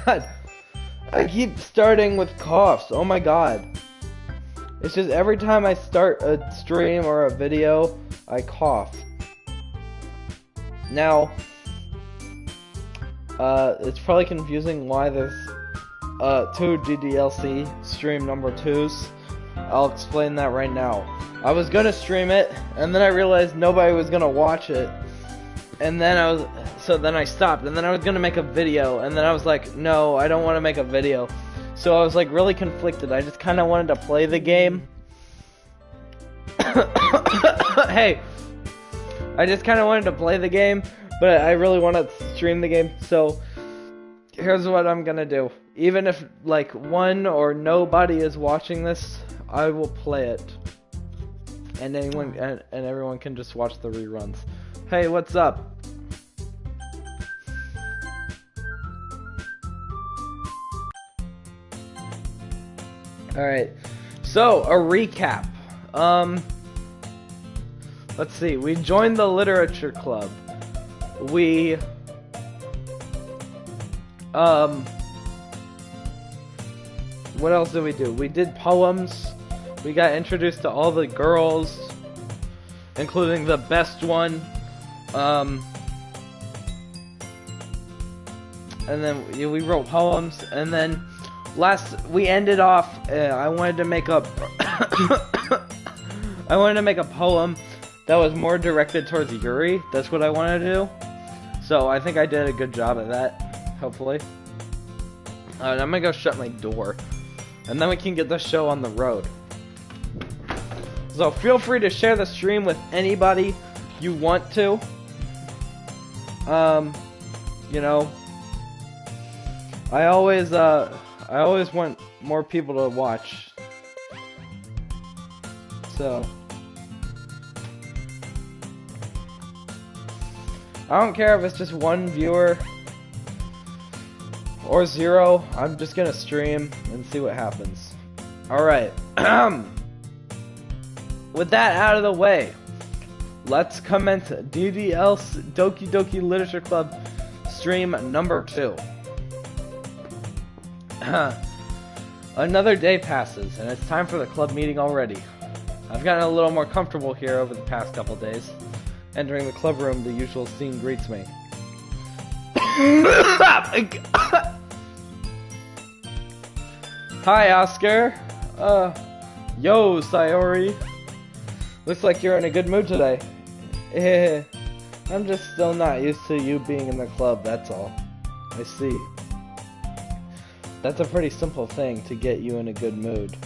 god. I keep starting with coughs. Oh my god. It's just every time I start a stream or a video, I cough. Now, it's probably confusing why there's two DDLC stream number 2s. I'll explain that right now. I was gonna stream it, and then I realized nobody was gonna watch it. And then then I stopped, and then I was gonna make a video, and then I was like, no, I don't want to make a video. So I was like really conflicted. I just kind of wanted to play the game. Hey, I just kind of wanted to play the game, but I really want to stream the game. So here's what I'm gonna do. Even if like one or nobody is watching this, I will play it, and anyone and everyone can just watch the reruns. Hey, what's up? Alright, so a recap. Let's see, we joined the literature club. We what else did we do? We did poems. We got introduced to all the girls, including the best one. And then we wrote poems, and then we ended off. I wanted to make a poem that was more directed towards Yuri. That's what I wanted to do. So I think I did a good job at that. Hopefully. I'm gonna go shut my door, and then we can get the show on the road. So feel free to share the stream with anybody you want to. You know, I always want more people to watch. So I don't care if it's just one viewer or 0. I'm just gonna stream and see what happens. Alright. With that out of the way, let's commence DDLC Doki Doki Literature Club stream number 2. Another day passes, and it's time for the club meeting already. I've gotten a little more comfortable here over the past couple days. Entering the club room, the usual scene greets me. Hi, Oscar. Yo, Sayori. Looks like you're in a good mood today. I'm just still not used to you being in the club, that's all. I see. That's a pretty simple thing to get you in a good mood.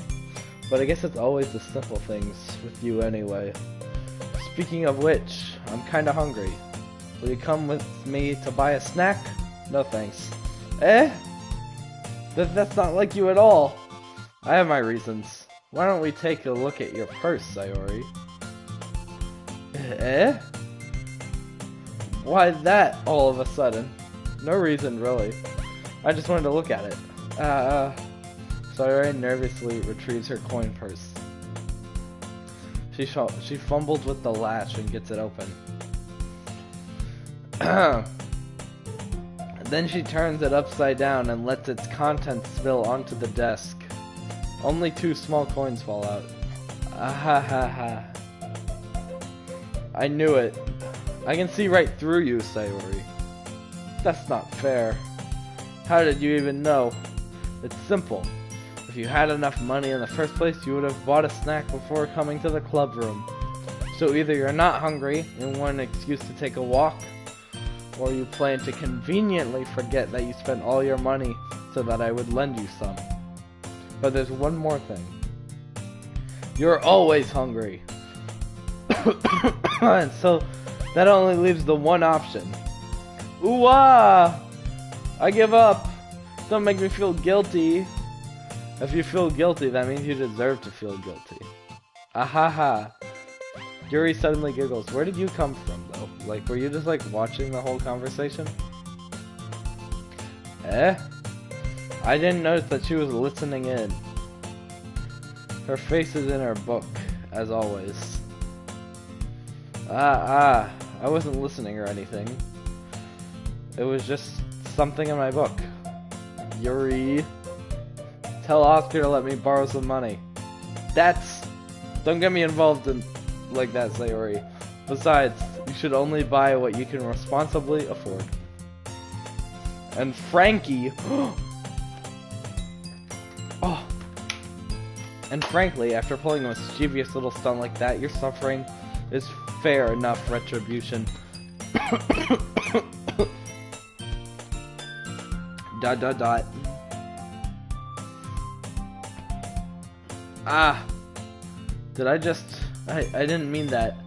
But I guess it's always the simple things with you anyway. Speaking of which, I'm kinda hungry. Will you come with me to buy a snack? No thanks. That's not like you at all. I have my reasons. Why don't we take a look at your purse, Sayori? Why that all of a sudden? No reason, really. I just wanted to look at it. Sayori nervously retrieves her coin purse. She fumbles with the latch and gets it open. Then she turns it upside down and lets its contents spill onto the desk. Only 2 small coins fall out. Ahahaha. I knew it. I can see right through you, Sayori. That's not fair. How did you even know? It's simple. If you had enough money in the first place, you would have bought a snack before coming to the club room. So either you're not hungry and want an excuse to take a walk, or you plan to conveniently forget that you spent all your money so that I would lend you some. But there's one more thing. You're always hungry. And so that only leaves the one option. Ooh-ah! I give up. Don't make me feel guilty. If you feel guilty, that means you deserve to feel guilty. Ahaha. Yuri suddenly giggles. Where did you come from, though? Like, were you just, like, watching the whole conversation? I didn't notice that she was listening in. Her face is in her book, as always. I wasn't listening or anything. It was just something in my book. Yuri. Tell Oscar to let me borrow some money. Don't get me involved in like that, Sayori. Besides, you should only buy what you can responsibly afford. And Frankie... Oh. And frankly, after pulling a mischievous little stunt like that, your suffering is fair enough retribution. Dot dot dot. Ah. Did I just... I didn't mean that.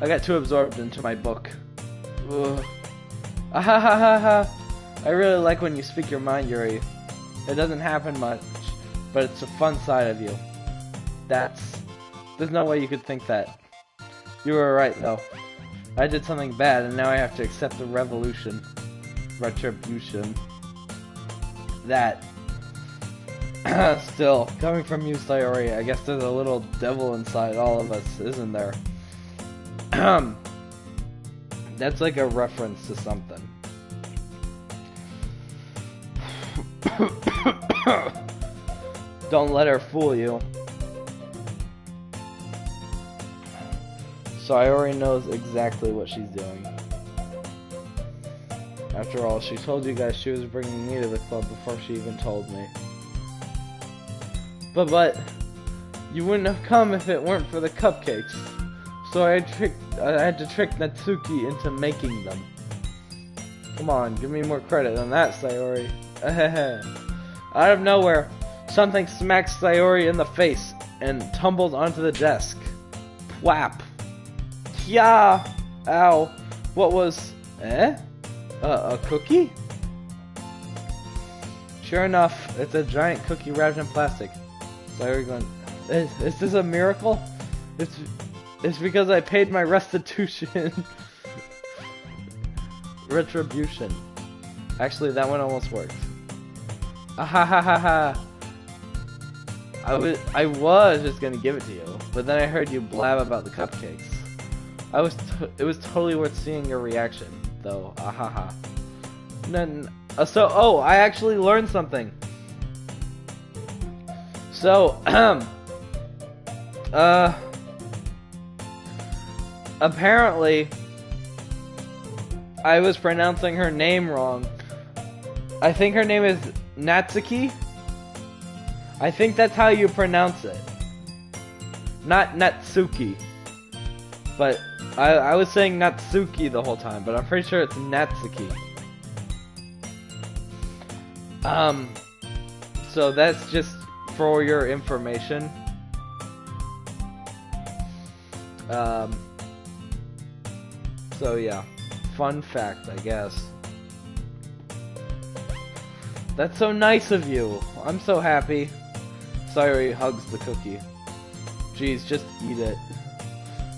I got too absorbed into my book. Ugh. Ah ha ha ha ha. I really like when you speak your mind, Yuri. It doesn't happen much, but it's a fun side of you. There's no way you could think that. You were right, though. I did something bad, and now I have to accept the retribution. That. Still, coming from you, Sayori, I guess there's a little devil inside all of us, isn't there? That's like a reference to something. Don't let her fool you. Sayori knows exactly what she's doing. After all, she told you guys she was bringing me to the club before she even told me. But, you wouldn't have come if it weren't for the cupcakes. So I had to trick Natsuki into making them. Come on, give me more credit than that, Sayori. Out of nowhere, something smacks Sayori in the face and tumbles onto the desk. Whap. Yeah. Ow. What was... a cookie? Sure enough, it's a giant cookie wrapped in plastic. Sayori going, is this a miracle? It's because I paid my restitution. Retribution. Actually, that one almost worked. Ah ha ha ha ha. I was just gonna give it to you, but then I heard you blab about the cupcakes. It was totally worth seeing your reaction, though. Ah ha ha. Oh, I actually learned something. So, apparently, I was pronouncing her name wrong. I think her name is Natsuki. I think that's how you pronounce it. Not Natsuki. But I was saying Natsuki the whole time, but I'm pretty sure it's Natsuki. So that's just for your information. So yeah, fun fact, I guess. That's so nice of you. I'm so happy. Sayori hugs the cookie. Jeez, just eat it.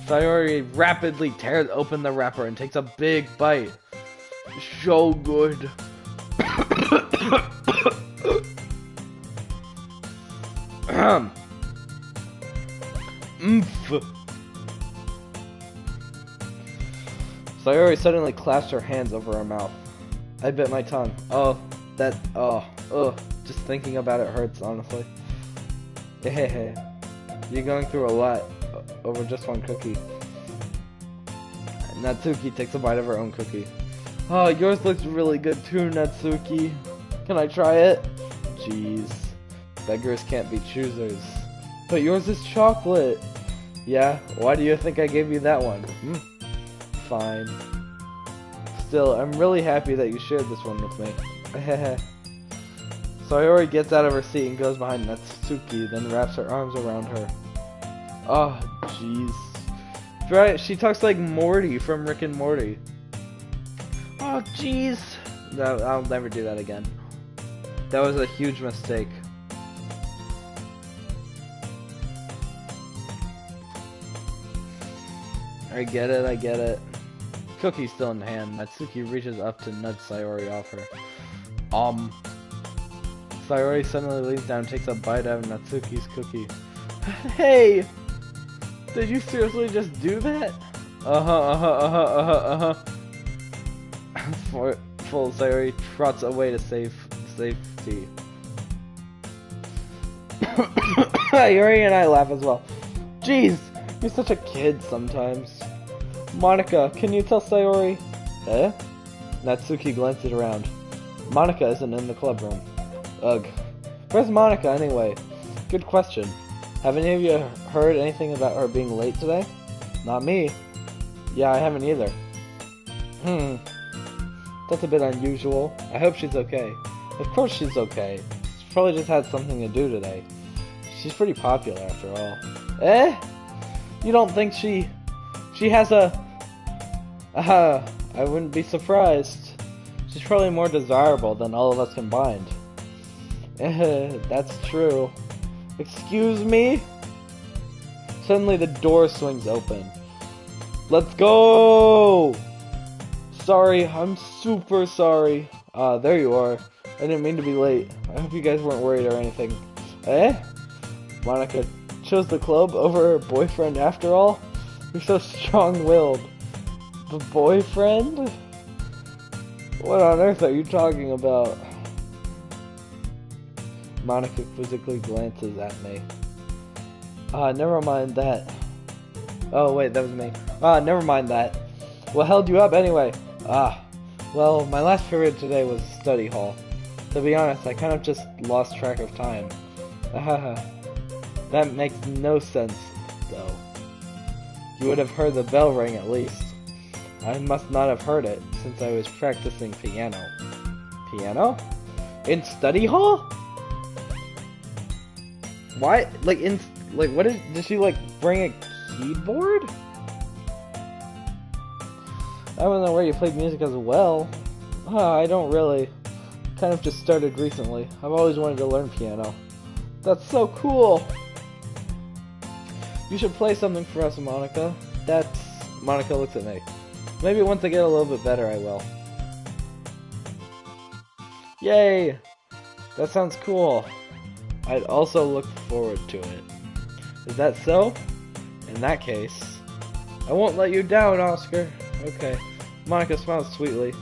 Sayori rapidly tears open the wrapper and takes a big bite. So good. Sayori suddenly clasped her hands over her mouth. I bit my tongue. Just thinking about it hurts, honestly. Hey, you're going through a lot over just one cookie. Natsuki takes a bite of her own cookie. Oh, yours looks really good too, Natsuki. Can I try it? Jeez. Beggars can't be choosers. But yours is chocolate. Yeah? Why do you think I gave you that one? Fine. Still, I'm really happy that you shared this one with me. Sayori gets out of her seat and goes behind Natsuki, then wraps her arms around her. Oh, jeez. Right, she talks like Morty from Rick and Morty. Oh, jeez. No, I'll never do that again. That was a huge mistake. I get it. Cookie still in hand. Natsuki reaches up to nudge Sayori off her. Sayori suddenly leans down and takes a bite out of Natsuki's cookie. Hey! Did you seriously just do that? Full Sayori trots away to save safety. Yuri and I laugh as well. Jeez, you're such a kid sometimes. Monica, can you tell Sayori? Eh? Natsuki glances around. Monica isn't in the club room. Ugh. Where's Monica anyway? Good question. Have any of you heard anything about her being late today? Not me. Yeah, I haven't either. That's a bit unusual. I hope she's okay. Of course she's okay. She's probably just had something to do today. She's pretty popular after all. Eh? You don't think she has a... I wouldn't be surprised. She's probably more desirable than all of us combined. That's true. Excuse me? Suddenly the door swings open. Let's go! Sorry, I'm super sorry. There you are. I didn't mean to be late. I hope you guys weren't worried or anything. Eh? Monica chose the club over her boyfriend after all? You're so strong-willed. The boyfriend? What on earth are you talking about? Monica quizzically glances at me. Never mind that. Oh wait, that was me. Never mind that. What held you up anyway? Well, my last period today was study hall. To be honest, I kind of just lost track of time. That makes no sense, though. You would have heard the bell ring at least. I must not have heard it, since I was practicing piano. Piano? In study hall? Why? What did she, bring a keyboard? I don't know where you played music as well. I don't really. Kind of just started recently. I've always wanted to learn piano. That's so cool! You should play something for us, Monica. Monica looks at me. Maybe once I get a little bit better, I will. Yay! That sounds cool. I'd also look forward to it. Is that so? In that case, I won't let you down, Oscar. Okay. Monica smiles sweetly.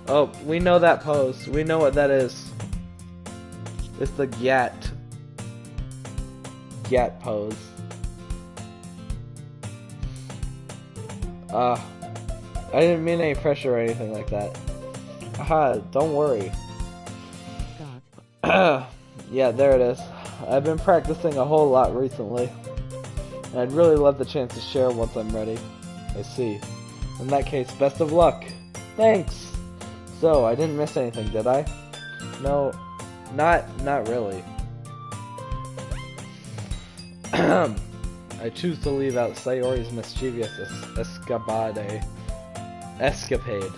Oh, we know that pose. We know what that is. It's the Gat pose. I didn't mean any pressure or anything like that. Don't worry. Yeah, there it is. I've been practicing a whole lot recently. And I'd really love the chance to share once I'm ready. I see. In that case, best of luck. Thanks! So, I didn't miss anything, did I? No, not really. I choose to leave out Sayori's mischievous escapade.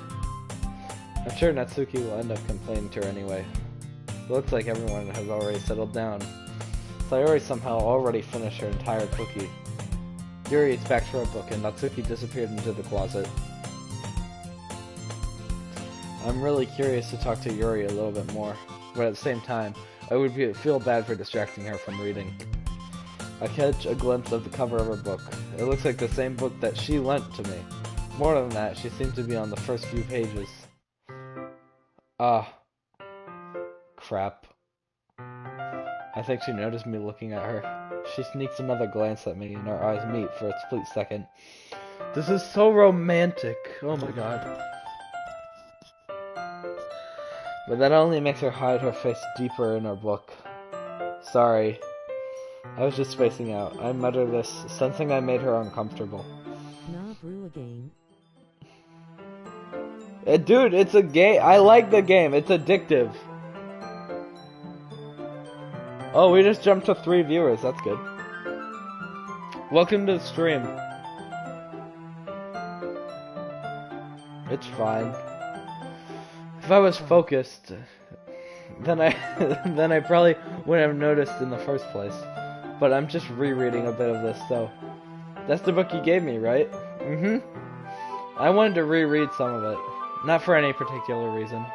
I'm sure Natsuki will end up complaining to her anyway. It looks like everyone has already settled down. Sayori somehow already finished her entire cookie. Yuri is back to her book and Natsuki disappeared into the closet. I'm really curious to talk to Yuri a little bit more, but at the same time, I would feel bad for distracting her from reading. I catch a glimpse of the cover of her book. It looks like the same book that she lent to me. More than that, she seems to be on the first few pages. Crap. I think she noticed me looking at her. She sneaks another glance at me and our eyes meet for a split second. This is so romantic. Oh my god. But that only makes her hide her face deeper in her book. Sorry. I was just spacing out. I mutter this, sensing I made her uncomfortable. Not real game. Dude, it's a game. I like the game. It's addictive. Oh, we just jumped to 3 viewers. That's good. Welcome to the stream. It's fine. If I was focused, then I probably wouldn't have noticed in the first place. But I'm just rereading a bit of this, so that's the book you gave me, right? I wanted to reread some of it, not for any particular reason.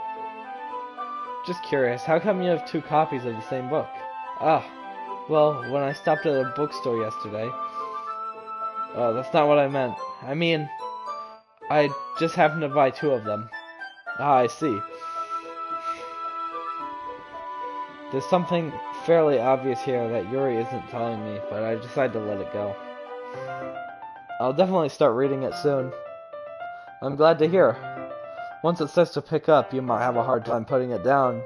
Just curious, how come you have 2 copies of the same book? Well, when I stopped at a bookstore yesterday. Oh, that's not what I meant. I mean, I just happened to buy 2 of them. I see. There's something fairly obvious here that Yuri isn't telling me, but I decided to let it go. I'll definitely start reading it soon. I'm glad to hear. Once it starts to pick up, you might have a hard time putting it down.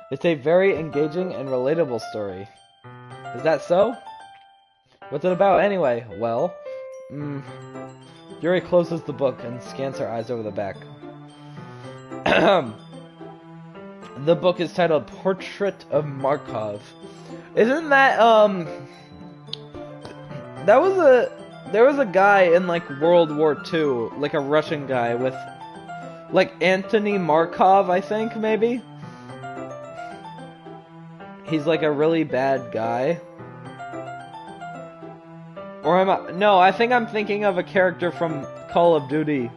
It's a very engaging and relatable story. Is that so? What's it about anyway? Well, Yuri closes the book and scans her eyes over the back. The book is titled Portrait of Markov. Isn't that, there was a guy in, like, World War II, like a Russian guy with, like, Anthony Markov, I think, maybe? He's, like, a really bad guy. Or am I... No, I think I'm thinking of a character from Call of Duty.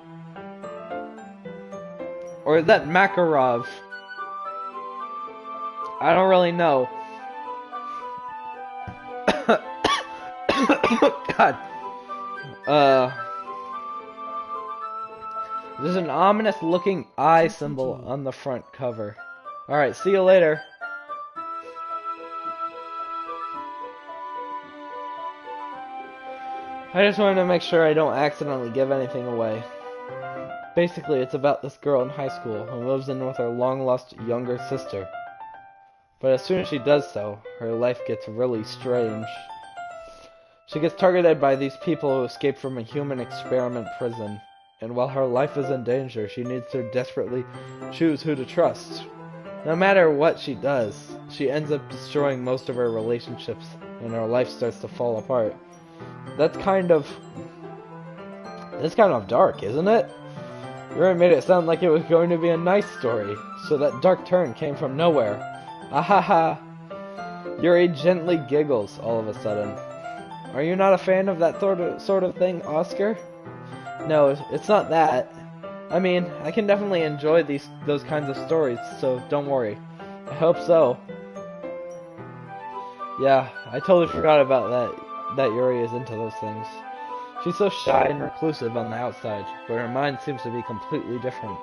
Or is that Makarov? I don't really know. God. There's an ominous looking eye symbol on the front cover. Alright, see you later. I just wanted to make sure I don't accidentally give anything away. Basically, it's about this girl in high school who moves in with her long-lost younger sister. But as soon as she does so, her life gets really strange. She gets targeted by these people who escaped from a human experiment prison. And while her life is in danger, she needs to desperately choose who to trust. No matter what she does, she ends up destroying most of her relationships, and her life starts to fall apart. That's kind of dark, isn't it? You already made it sound like it was going to be a nice story, so that dark turn came from nowhere. Ahaha. Yuri gently giggles all of a sudden. Are you not a fan of that sort of thing, Oscar? No, it's not that. I mean, I can definitely enjoy those kinds of stories, so don't worry. I hope so. Yeah, I totally forgot about that Yuri is into those things. She's so shy and reclusive on the outside, but her mind seems to be completely different.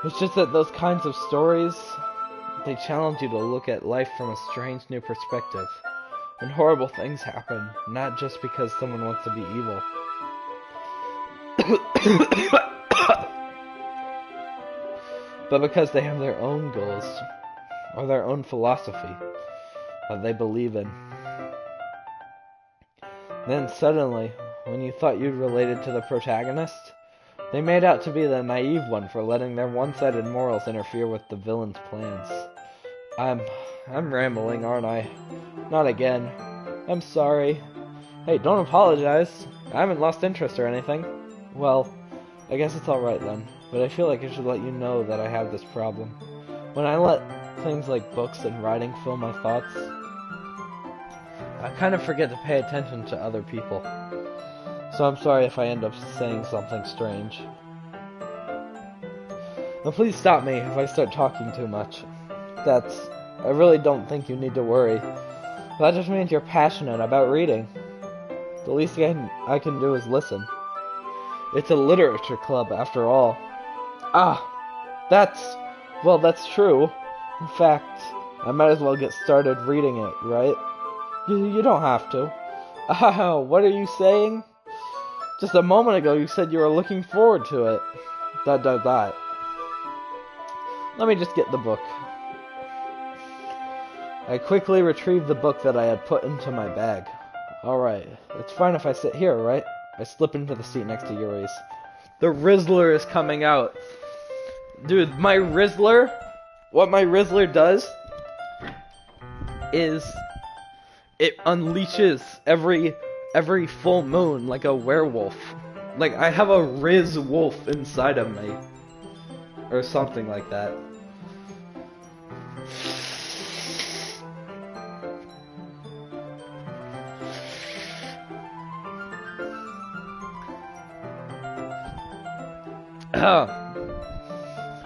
It's just that those kinds of stories, they challenge you to look at life from a strange new perspective. And horrible things happen, not just because someone wants to be evil. But because they have their own goals, or their own philosophy, that they believe in. Then suddenly, when you thought you'd related to the protagonist, they made out to be the naive one for letting their one-sided morals interfere with the villain's plans. I'm rambling, aren't I? Not again. I'm sorry. Hey, don't apologize. I haven't lost interest or anything. Well, I guess it's alright then, but I feel like I should let you know that I have this problem. When I let things like books and writing fill my thoughts, I kind of forget to pay attention to other people. So I'm sorry if I end up saying something strange. Now please stop me if I start talking too much. I really don't think you need to worry. That just means you're passionate about reading. The least I can do is listen. It's a literature club, after all. That's true. In fact, I might as well get started reading it, right? You don't have to. What are you saying? Just a moment ago you said you were looking forward to it. That. Let me just get the book. I quickly retrieved the book that I had put into my bag. Alright, it's fine if I sit here, right? I slip into the seat next to Yuri's. The Rizzler is coming out. Dude, what my Rizzler does is it unleashes every full moon like a werewolf. Like, I have a Riz wolf inside of me. Or something like that.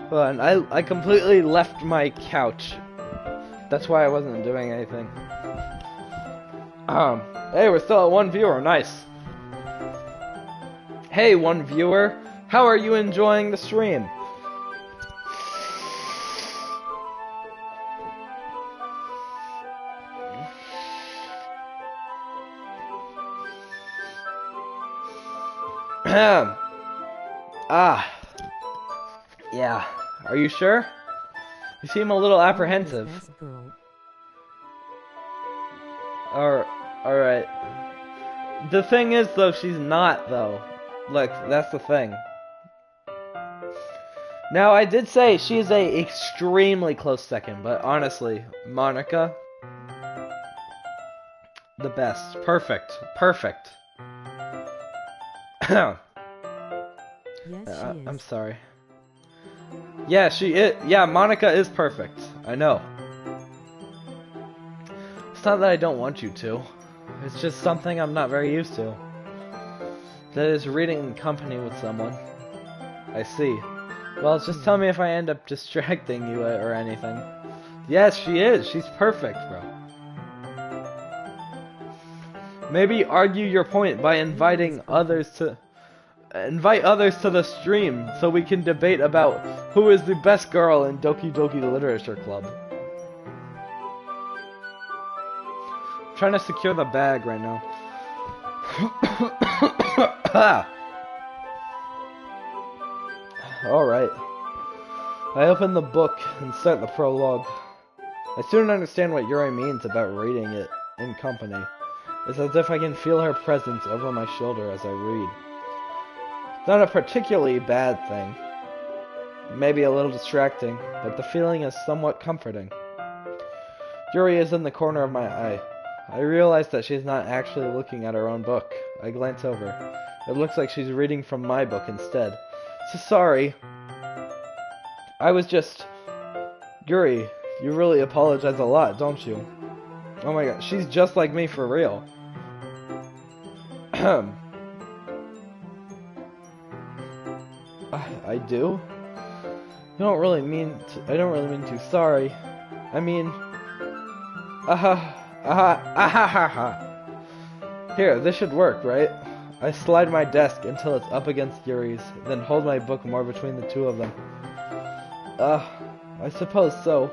Hold on, I completely left my couch. That's why I wasn't doing anything. Hey, we're still at 1 viewer, nice. Hey, 1 viewer, how are you enjoying the stream? Ah. Yeah. Are you sure? You seem a little apprehensive. Best girl. Alright. The thing is, though, she's not, though. Look, that's the thing. Now, I did say she's a extremely close second, but honestly, Monica, the best. Perfect. Perfect. Yes, she is. I'm sorry. Yeah, she is. Yeah, Monica is perfect. I know. It's not that I don't want you to. It's just something I'm not very used to. That is reading in company with someone. I see. Well, just tell me if I end up distracting you or anything. Yes, she is. She's perfect, bro. Maybe argue your point by inviting others to... Invite others to the stream so we can debate about who is the best girl in Doki Doki Literature Club. I'm trying to secure the bag right now. Alright. I open the book and start the prologue. I soon understand what Yuri means about reading it in company. It's as if I can feel her presence over my shoulder as I read. It's not a particularly bad thing. Maybe a little distracting, but the feeling is somewhat comforting. Yuri is in the corner of my eye. I realize that she's not actually looking at her own book. I glance over. It looks like she's reading from my book instead. So sorry. I was just... Yuri, you really apologize a lot, don't you? Oh my god, she's just like me for real. I do? I don't really mean to. Sorry. I mean... Here, this should work, right? I slide my desk until it's up against Yuri's, then hold my book more between the two of them. I suppose so.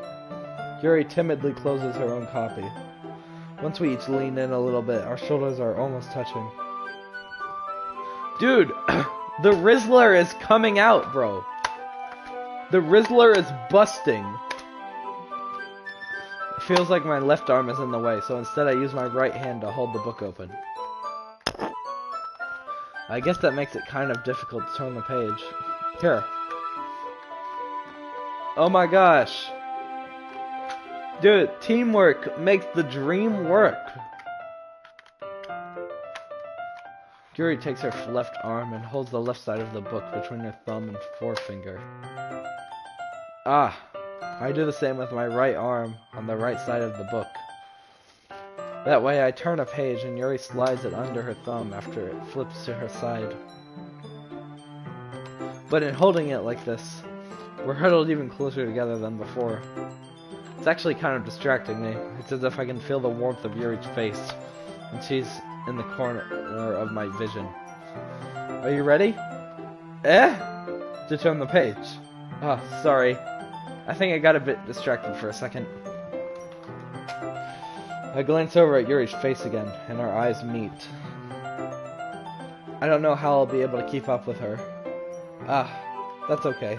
Yuri timidly closes her own copy. Once we each lean in a little bit, our shoulders are almost touching. Dude, the Rizzler is coming out, bro. The Rizzler is busting. It feels like my left arm is in the way, so instead I use my right hand to hold the book open. I guess that makes it kind of difficult to turn the page. Here. Oh my gosh. Dude, teamwork makes the dream work. Yuri takes her left arm and holds the left side of the book between her thumb and forefinger. I do the same with my right arm on the right side of the book. That way I turn a page and Yuri slides it under her thumb after it flips to her side. But in holding it like this, we're huddled even closer together than before. It's actually kind of distracting me. It's as if I can feel the warmth of Yuri's face, and she's in the corner of my vision. Are you ready? To turn the page. Oh, sorry. I think I got a bit distracted for a second. I glance over at Yuri's face again, and our eyes meet. I don't know how I'll be able to keep up with her. That's okay.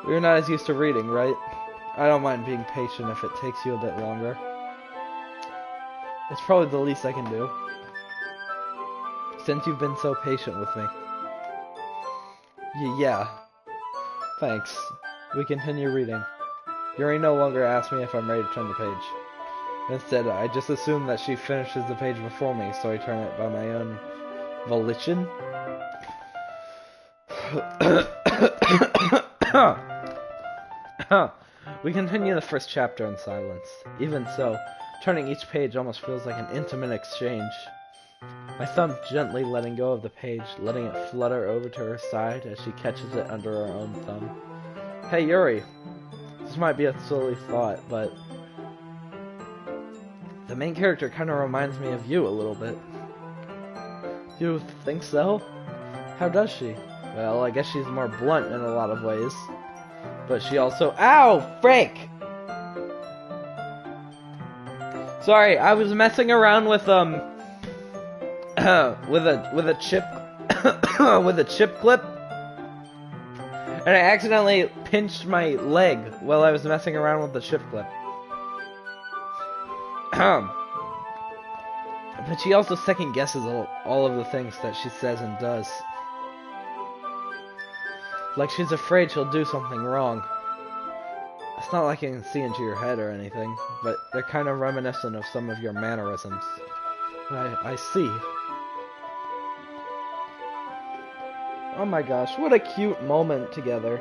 You're not as used to reading, right? I don't mind being patient if it takes you a bit longer. It's probably the least I can do, since you've been so patient with me. Yeah. Thanks. We continue reading. Yuri no longer asks me if I'm ready to turn the page. Instead, I just assume that she finishes the page before me, so I turn it by my own volition. We continue the first chapter in silence. Even so, turning each page almost feels like an intimate exchange. My thumb gently letting go of the page, letting it flutter over to her side as she catches it under her own thumb. Hey Yuri, this might be a silly thought, but the main character kind of reminds me of you a little bit. You think so? How does she? Well, I guess she's more blunt in a lot of ways. But she also... Ow! Frank! Sorry, I was messing around with, with a chip with a chip clip. And I accidentally pinched my leg while I was messing around with the chip clip. But she also second guesses all of the things that she says and does. Like she's afraid she'll do something wrong. It's not like I can see into your head or anything, but they're kind of reminiscent of some of your mannerisms. I see. Oh my gosh, what a cute moment together.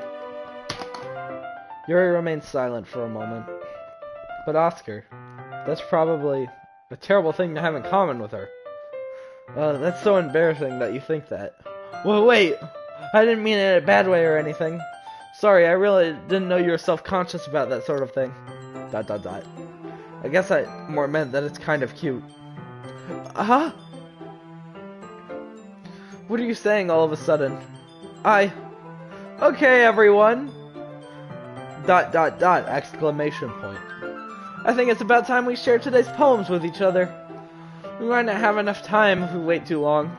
Yuri remains silent for a moment. But Oscar, that's probably a terrible thing to have in common with her. That's so embarrassing that you think that. Well, wait! I didn't mean it in a bad way or anything. Sorry, I really didn't know you were self-conscious about that sort of thing. ... I guess I more meant that it's kind of cute. Huh? What are you saying all of a sudden? Okay, everyone! ... exclamation point. I think it's about time we share today's poems with each other. We might not have enough time if we wait too long.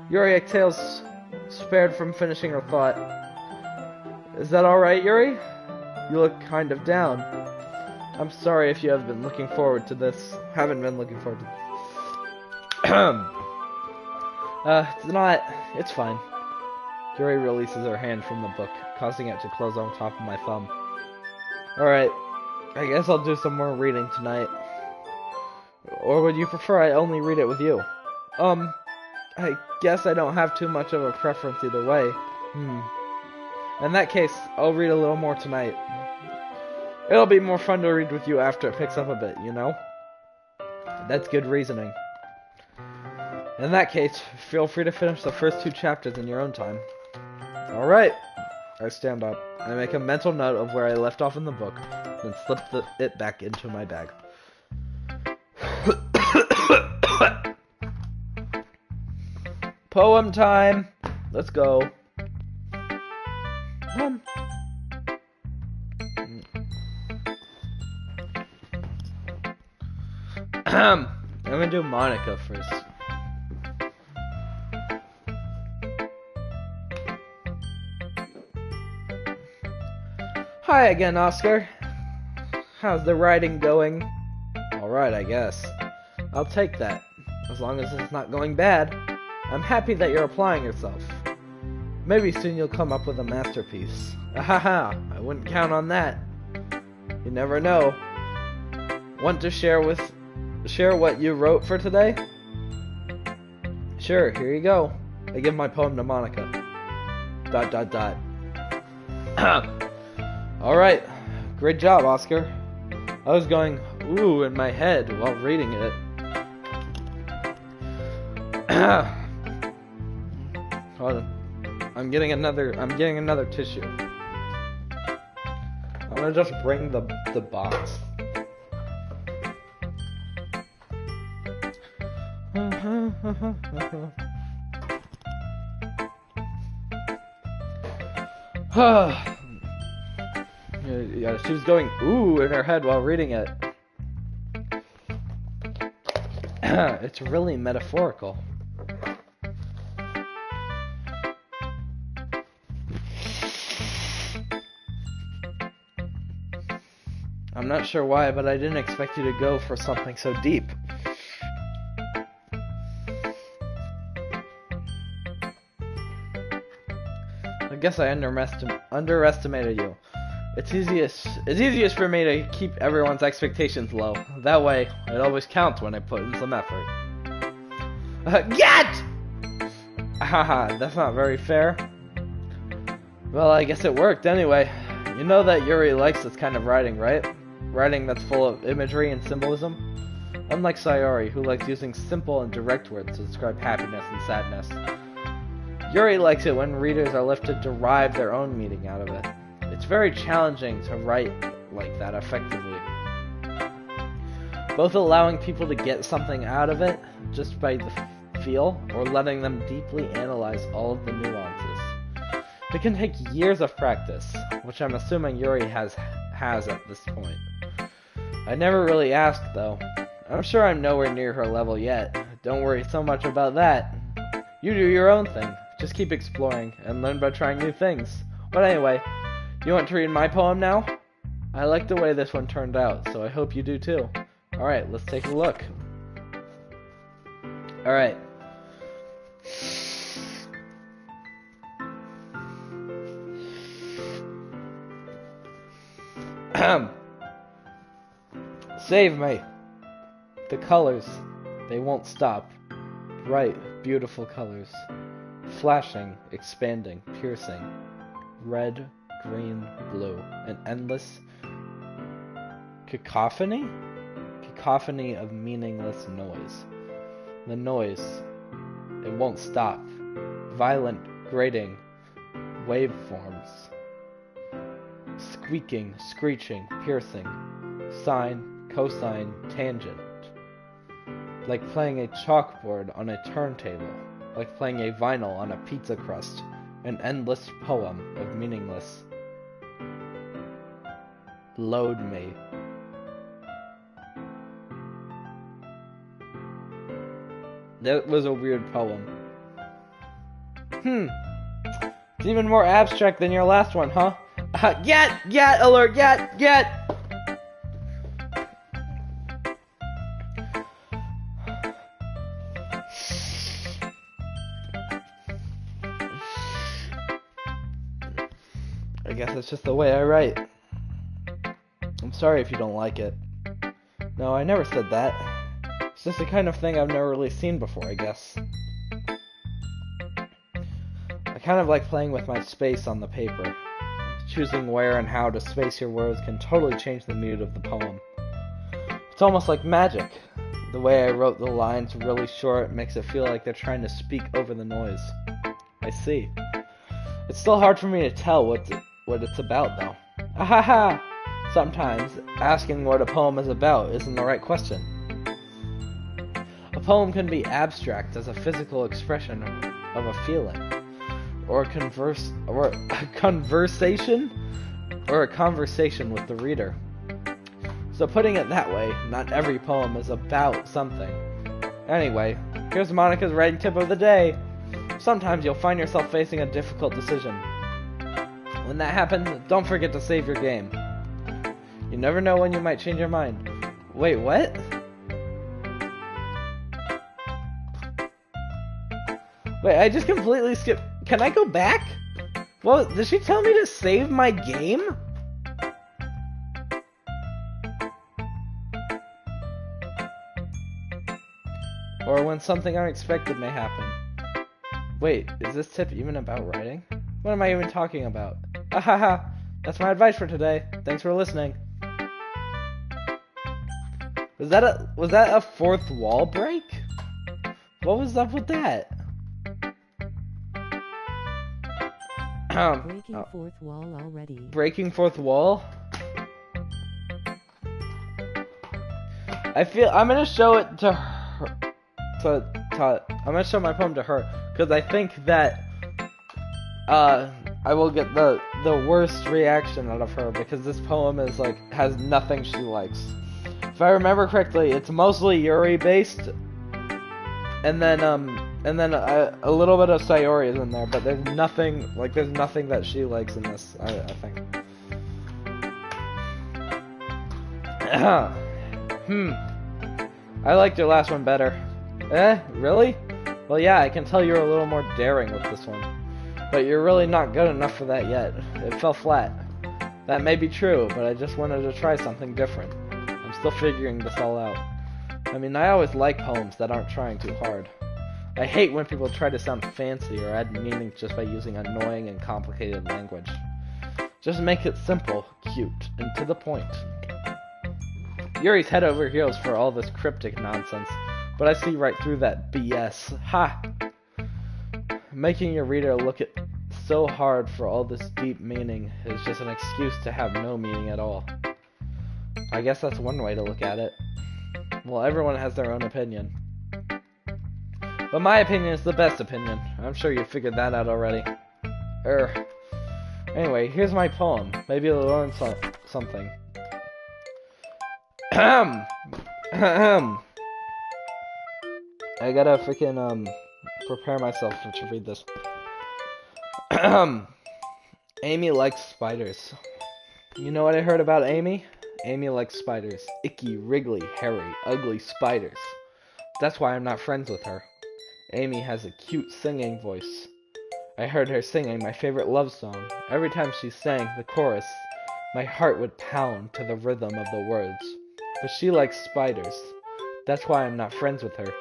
Yuri exhales, spared from finishing her thought. Is that alright, Yuri? You look kind of down. I'm sorry if you have been looking forward to this. Haven't been looking forward to this. It's fine. Yuri releases her hand from the book, causing it to close on top of my thumb. Alright, I guess I'll do some more reading tonight. Or would you prefer I only read it with you? I guess I don't have too much of a preference either way. In that case, I'll read a little more tonight. It'll be more fun to read with you after it picks up a bit, you know? That's good reasoning. In that case, feel free to finish the first 2 chapters in your own time. Alright. I stand up. I make a mental note of where I left off in the book, then slip it back into my bag. Poem time! Let's go. I'm gonna do Monica first. Hi again, Oscar. How's the writing going? Alright, I guess. I'll take that. As long as it's not going bad. I'm happy that you're applying yourself. Maybe soon you'll come up with a masterpiece. Ahaha, I wouldn't count on that. You never know. Want to share what you wrote for today? Sure, here you go. I give my poem to Monica. ... Alright, great job, Oscar. I was going, ooh, in my head while reading it. Hold on. I'm getting another tissue. I'm gonna just bring the box. Yeah, she was going ooh in her head while reading it. It's really metaphorical. I'm not sure why, but I didn't expect you to go for something so deep. I guess I underestimated you. It's easiest for me to keep everyone's expectations low. That way, it always counts when I put in some effort. Get! Haha, that's not very fair. Well, I guess it worked anyway. You know that Yuri likes this kind of writing, right? Writing that's full of imagery and symbolism. Unlike Sayori, who likes using simple and direct words to describe happiness and sadness. Yuri likes it when readers are left to derive their own meaning out of it. It's very challenging to write like that effectively. Both allowing people to get something out of it just by the feel, or letting them deeply analyze all of the nuances. It can take years of practice, which I'm assuming Yuri has at this point. I never really asked though. I'm sure I'm nowhere near her level yet. Don't worry so much about that. You do your own thing. Just keep exploring and learn by trying new things. But anyway, you want to read my poem now? I like the way this one turned out, so I hope you do too. Alright, let's take a look. Alright. Save me. The colors, they won't stop. Bright, beautiful colors. Flashing, expanding, piercing. Red, green, blue. An endless cacophony? Cacophony of meaningless noise. The noise, it won't stop. Violent, grating, waveforms. Squeaking, screeching, piercing. Sine, cosine, tangent. Like playing a chalkboard on a turntable. Like playing a vinyl on a pizza crust. An endless poem of meaningless. Load me. That was a weird poem. It's even more abstract than your last one, huh? Get alert, get! I guess it's just the way I write. I'm sorry if you don't like it. No, I never said that. It's just the kind of thing I've never really seen before, I guess. I kind of like playing with my space on the paper. Choosing where and how to space your words can totally change the mood of the poem. It's almost like magic. The way I wrote the lines really short makes it feel like they're trying to speak over the noise. I see. It's still hard for me to tell what it's about, though. Ahaha! Sometimes, asking what a poem is about isn't the right question. A poem can be abstract as a physical expression of a feeling, or a conversation with the reader. So putting it that way, not every poem is about something. Anyway, here's Monica's writing tip of the day. Sometimes you'll find yourself facing a difficult decision. When that happens, don't forget to save your game. You never know when you might change your mind. Wait, what? Wait, I just completely skipped. Can I go back? Well, did she tell me to save my game? Or when something unexpected may happen. Wait, is this tip even about writing? What am I even talking about? Ahaha! That's my advice for today. Thanks for listening. Was that a fourth wall break? What was up with that? Breaking fourth wall already. Breaking fourth wall? I'm gonna show it to her. I'm gonna show my poem to her because I think that I will get the worst reaction out of her because this poem is has nothing she likes. If I remember correctly, it's mostly Yuri based, and then a little bit of Sayori is in there, but there's nothing that she likes in this. I think. I liked your last one better. Really? Well, yeah, I can tell you're a little more daring with this one. But you're really not good enough for that yet. It fell flat. That may be true, but I just wanted to try something different. I'm still figuring this all out. I mean, I always like poems that aren't trying too hard. I hate when people try to sound fancy or add meaning just by using annoying and complicated language. Just make it simple, cute, and to the point. Yuri's head over heels for all this cryptic nonsense, but I see right through that BS. Ha! Making your reader look at so hard for all this deep meaning is just an excuse to have no meaning at all. I guess that's one way to look at it. Well, everyone has their own opinion. But my opinion is the best opinion. I'm sure you figured that out already. Anyway, here's my poem. Maybe you'll learn something. I gotta freaking, prepare myself to read this. Amy likes spiders. You know what I heard about Amy? Amy likes spiders. Icky, wriggly, hairy, ugly spiders. That's why I'm not friends with her. Amy has a cute singing voice. I heard her singing my favorite love song. Every time she sang the chorus, my heart would pound to the rhythm of the words. But she likes spiders. That's why I'm not friends with her.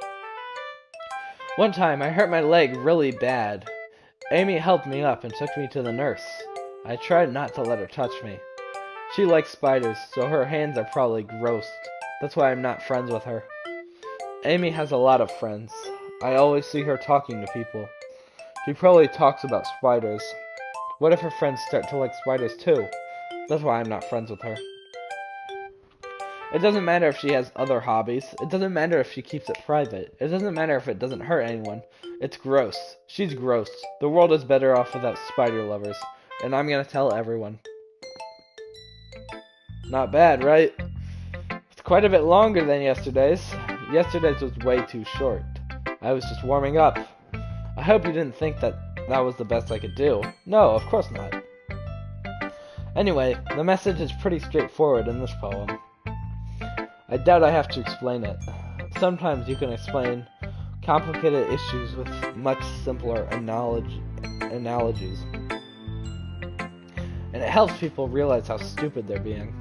One time, I hurt my leg really bad. Amy helped me up and took me to the nurse. I tried not to let her touch me. She likes spiders, so her hands are probably gross. That's why I'm not friends with her. Amy has a lot of friends. I always see her talking to people. She probably talks about spiders. What if her friends start to like spiders too? That's why I'm not friends with her. It doesn't matter if she has other hobbies. It doesn't matter if she keeps it private. It doesn't matter if it doesn't hurt anyone. It's gross. She's gross. The world is better off without spider lovers. And I'm gonna tell everyone. Not bad, right? It's quite a bit longer than yesterday's. Yesterday's was way too short. I was just warming up. I hope you didn't think that was the best I could do. No, of course not. Anyway, the message is pretty straightforward in this poem. I doubt I have to explain it. Sometimes you can explain complicated issues with much simpler analogies. And it helps people realize how stupid they're being.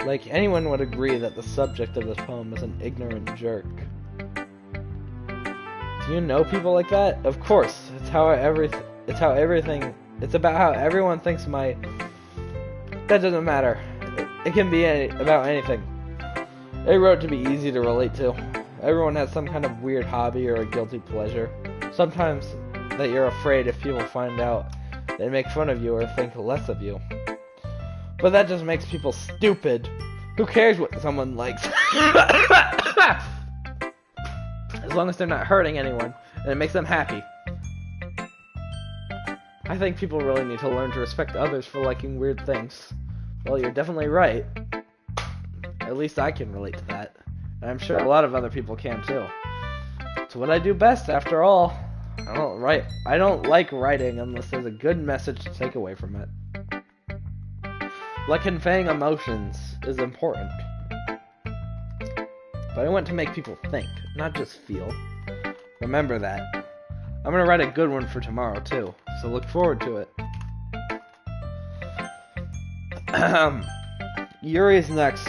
Like, anyone would agree that the subject of this poem is an ignorant jerk. Do you know people like that? Of course. It's about how everyone thinks that doesn't matter. It can be about anything. They wrote to be easy to relate to. Everyone has some kind of weird hobby or a guilty pleasure. Sometimes that you're afraid if people find out, they make fun of you or think less of you. But that just makes people stupid. Who cares what someone likes? As long as they're not hurting anyone, and it makes them happy. I think people really need to learn to respect others for liking weird things. Well, you're definitely right. At least I can relate to that. And I'm sure a lot of other people can too. It's what I do best, after all. I don't like writing unless there's a good message to take away from it. Like conveying emotions is important. But I want to make people think, not just feel. Remember that. I'm gonna write a good one for tomorrow too, so look forward to it. Yuri's next.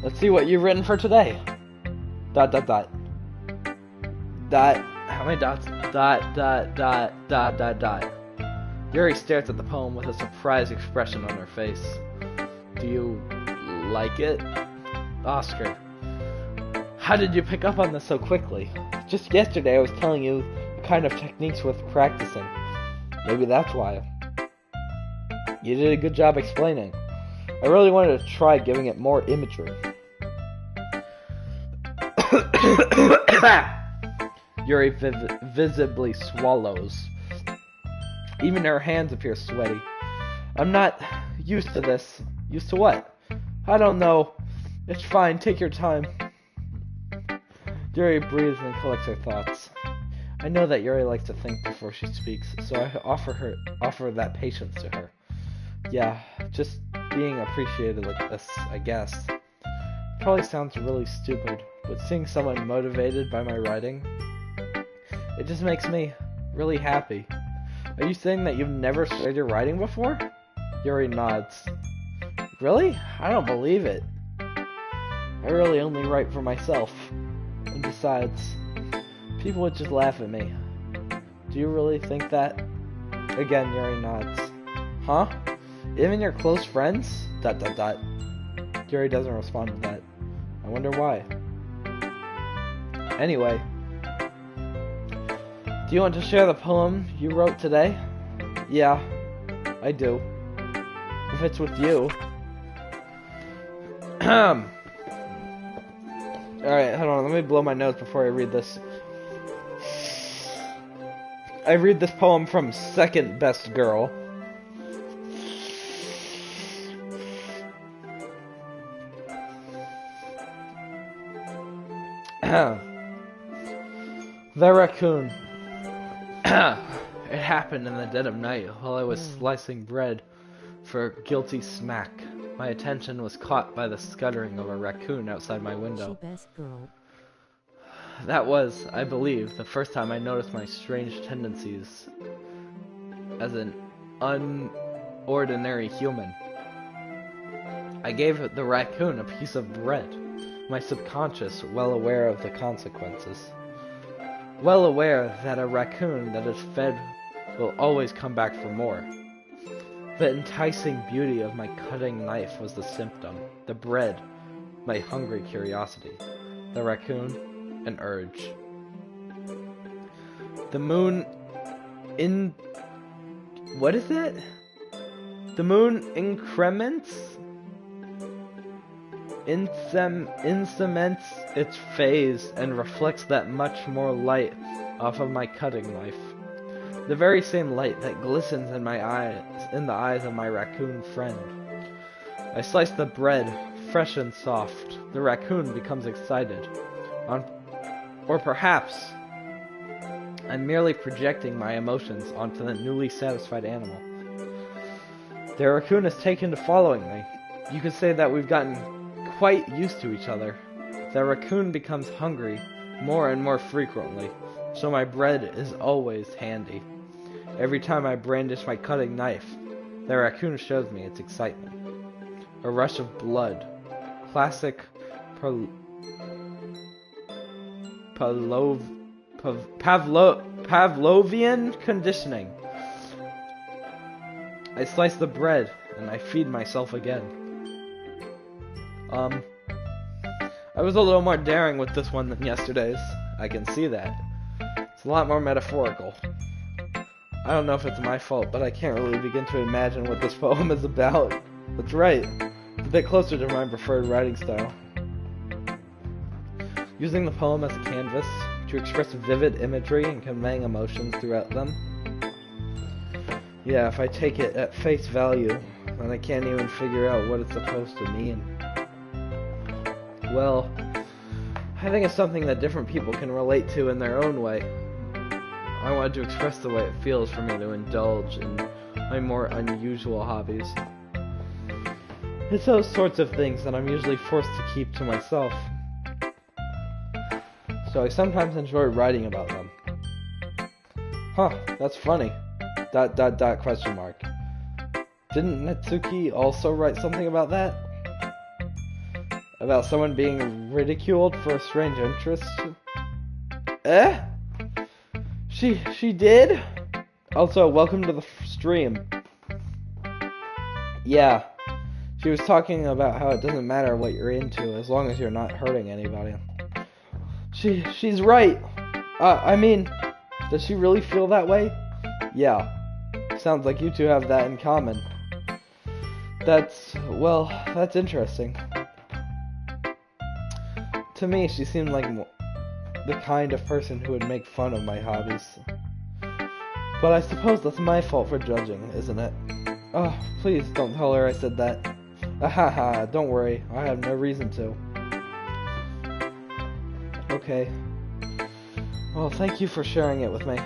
Let's see what you've written for today. ... How many dots? ... Yuri stares at the poem with a surprised expression on her face. Do you like it? Oscar. How did you pick up on this so quickly? Just yesterday I was telling you the kind of techniques worth practicing. Maybe that's why. You did a good job explaining. I really wanted to try giving it more imagery. Yuri visibly swallows. Even her hands appear sweaty. I'm not used to this. Used to what? I don't know. It's fine, take your time. Yuri breathes and collects her thoughts. I know that Yuri likes to think before she speaks, so I offer that patience to her. Yeah, just being appreciated like this, I guess. Probably sounds really stupid, but seeing someone motivated by my writing, it just makes me really happy. Are you saying that you've never started your writing before? Yuri nods. Really? I don't believe it. I really only write for myself. And besides, people would just laugh at me. Do you really think that? Again, Yuri nods. Huh? Even your close friends? ... Yuri doesn't respond to that. I wonder why. Anyway, do you want to share the poem you wrote today? Yeah, I do. If it's with you. Alright, hold on, let me blow my nose before I read this. I read this poem from Second Best Girl. The raccoon. It happened in the dead of night while I was slicing bread for a guilty smack. My attention was caught by the scuttering of a raccoon outside my window. Best girl. That was, I believe, the first time I noticed my strange tendencies as an unordinary human. I gave the raccoon a piece of bread, my subconscious well aware of the consequences. Well aware that a raccoon that is fed will always come back for more. The enticing beauty of my cutting knife was the symptom. The bread, my hungry curiosity. The raccoon, an urge. The moon what is it? The moon increments its phase and reflects that much more light off of my cutting knife. The very same light that glistens in my eyes, in the eyes of my raccoon friend. I slice the bread, fresh and soft. The raccoon becomes excited. Or perhaps I'm merely projecting my emotions onto the newly satisfied animal. The raccoon is taken to following me. You could say that we've gotten quite used to each other. The raccoon becomes hungry more and more frequently, so my bread is always handy. Every time I brandish my cutting knife, the raccoon shows me its excitement. A rush of blood. Classic Pavlovian conditioning. I slice the bread, and I feed myself again. I was a little more daring with this one than yesterday's. I can see that. It's a lot more metaphorical. I don't know if it's my fault, but I can't really begin to imagine what this poem is about. That's right. It's a bit closer to my preferred writing style. Using the poem as a canvas to express vivid imagery and conveying emotions throughout them. Yeah, if I take it at face value, then I can't even figure out what it's supposed to mean. Well, I think it's something that different people can relate to in their own way. I wanted to express the way it feels for me to indulge in my more unusual hobbies. It's those sorts of things that I'm usually forced to keep to myself. So I sometimes enjoy writing about them. Huh, that's funny. ... question mark. Didn't Natsuki also write something about that? About someone being ridiculed for a strange interest? Eh? She did? Also, welcome to the stream. Yeah. She was talking about how it doesn't matter what you're into as long as you're not hurting anybody. She's right. I mean, does she really feel that way? Yeah. Sounds like you two have that in common. That's interesting. To me, she seemed like the kind of person who would make fun of my hobbies. But I suppose that's my fault for judging, isn't it? Oh, please don't tell her I said that. Ahaha, don't worry, I have no reason to. Okay. Well, thank you for sharing it with me.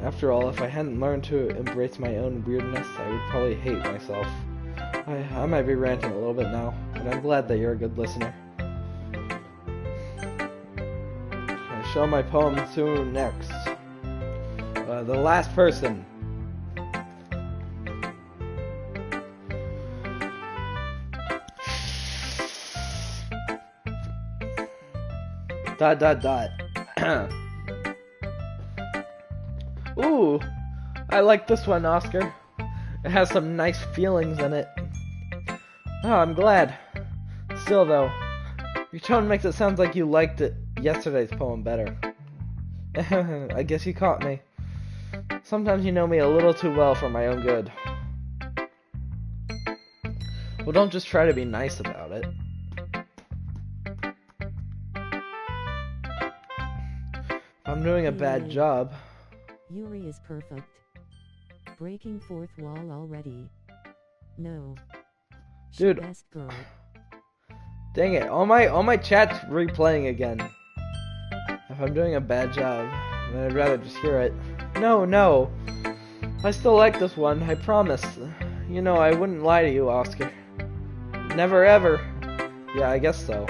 After all, if I hadn't learned to embrace my own weirdness, I would probably hate myself. I might be ranting a little bit now, but I'm glad that you're a good listener. I show my poem to next. The last person. ... Ooh, I like this one, Oscar. It has some nice feelings in it. Oh, I'm glad. Still, though, your tone makes it sound like you liked yesterday's poem better. I guess you caught me. Sometimes you know me a little too well for my own good. Well, don't just try to be nice about it. If I'm doing a bad job, Yuri is perfect. Breaking fourth wall already. No. She Dude. best girl. Dang it, all my chat's replaying again. If I'm doing a bad job, then I'd rather just hear it. No. I still like this one, I promise. You know, I wouldn't lie to you, Oscar. Never ever. Yeah, I guess so.